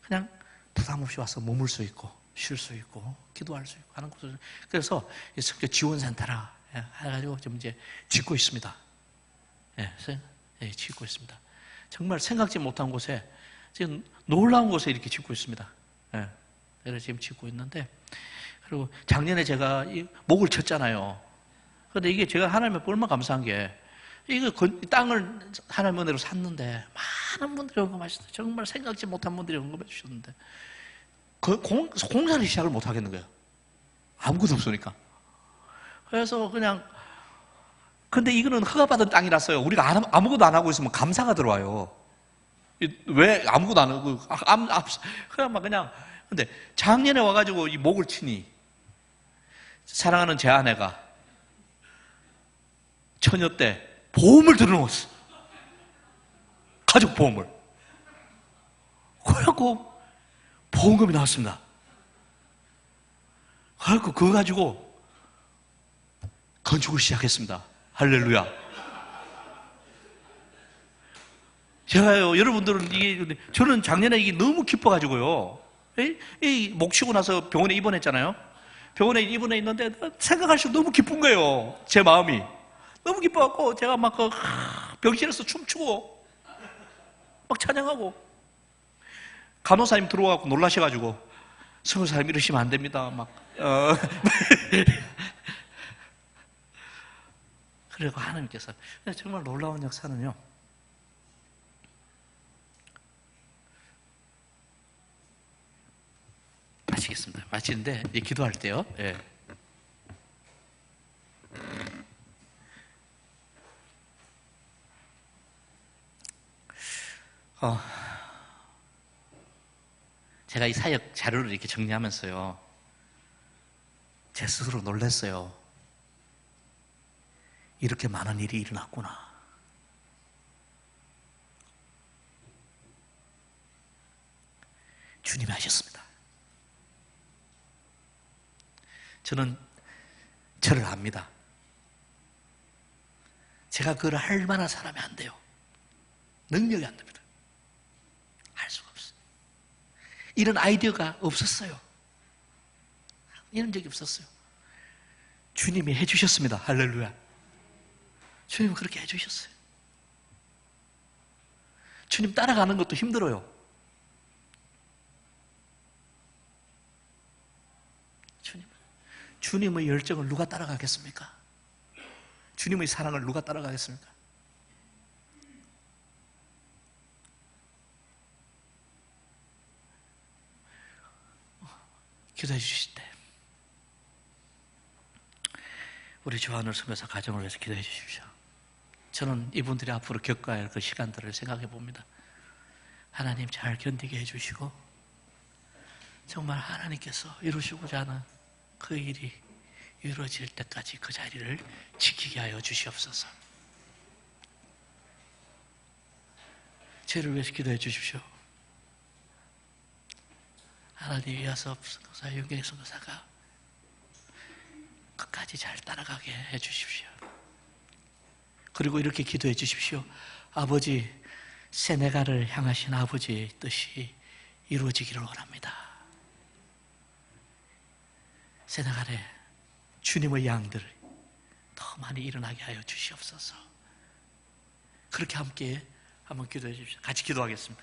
그냥 부담 없이 와서 머물 수 있고 쉴 수 있고 기도할 수 있고 하는 곳을, 그래서 성교 지원센터라 해가지고 지금 이제 짓고 있습니다. 짓고 있습니다. 정말 생각지 못한 곳에 지금 놀라운 곳에 이렇게 짓고 있습니다. 예. 그래서 지금 짓고 있는데, 그리고 작년에 제가 이 목을 쳤잖아요. 그런데 이게 제가 하나님의 얼마나 감사한 게, 이거 땅을 하나님 은혜로 샀는데 많은 분들이 언급하셨어요. 정말 생각지 못한 분들이 언급해 주셨는데 공사를 시작을 못 하겠는 거예요. 아무것도 없으니까. 그래서 그냥, 근데 이거는 허가받은 땅이라서요. 우리가 아무것도 안 하고 있으면 감사가 들어와요. 왜 아무것도 안 하고, 그냥, 근데 작년에 와가지고 이 목을 치니, 사랑하는 제 아내가 처녀 때 보험을 들어놓았어. 가족 보험을. 그래갖고 보험금이 나왔습니다. 그래갖고 그거 가지고 건축을 시작했습니다. 할렐루야. 제가요, 여러분들은 이게, 저는 작년에 이게 너무 기뻐가지고요. 목 치고 나서 병원에 입원했잖아요. 병원에 입원해 있는데 생각할수록 너무 기쁜 거예요. 제 마음이. 너무 기뻐갖고 제가 막 병실에서 춤추고 막 찬양하고, 간호사님 들어와갖고 놀라셔가지고 선교사님 이러시면 안 됩니다. 그리고 하나님께서, 정말 놀라운 역사는요, 마치겠습니다. 마치는데 기도할 때요. 예. 제가 이 사역 자료를 이렇게 정리하면서요, 제 스스로 놀랐어요. 이렇게 많은 일이 일어났구나. 주님이 하셨습니다. 저는 저를 압니다. 제가 그걸 할 만한 사람이 안 돼요. 능력이 안 됩니다. 할 수가 없어요. 이런 아이디어가 없었어요. 이런 적이 없었어요. 주님이 해주셨습니다. 할렐루야. 주님은 그렇게 해주셨어요. 주님 따라가는 것도 힘들어요. 주님의 열정을 누가 따라가겠습니까? 주님의 사랑을 누가 따라가겠습니까? 기도해 주실 때 우리 조한울 선교사 가정을 위해서 기도해 주십시오. 저는 이분들이 앞으로 겪어야 할 그 시간들을 생각해 봅니다. 하나님 잘 견디게 해주시고, 정말 하나님께서 이루시고자 하는 그 일이 이루어질 때까지 그 자리를 지키게 하여 주시옵소서. 저를 위해서 기도해 주십시오. 하나님, 이하섭 선교사, 윤경 선교사가 끝까지 잘 따라가게 해 주십시오. 그리고 이렇게 기도해 주십시오. 아버지, 세네갈을 향하신 아버지의 뜻이 이루어지기를 원합니다. 세네갈에 주님의 양들을 더 많이 일어나게 하여 주시옵소서. 그렇게 함께 한번 기도해 주십시오. 같이 기도하겠습니다.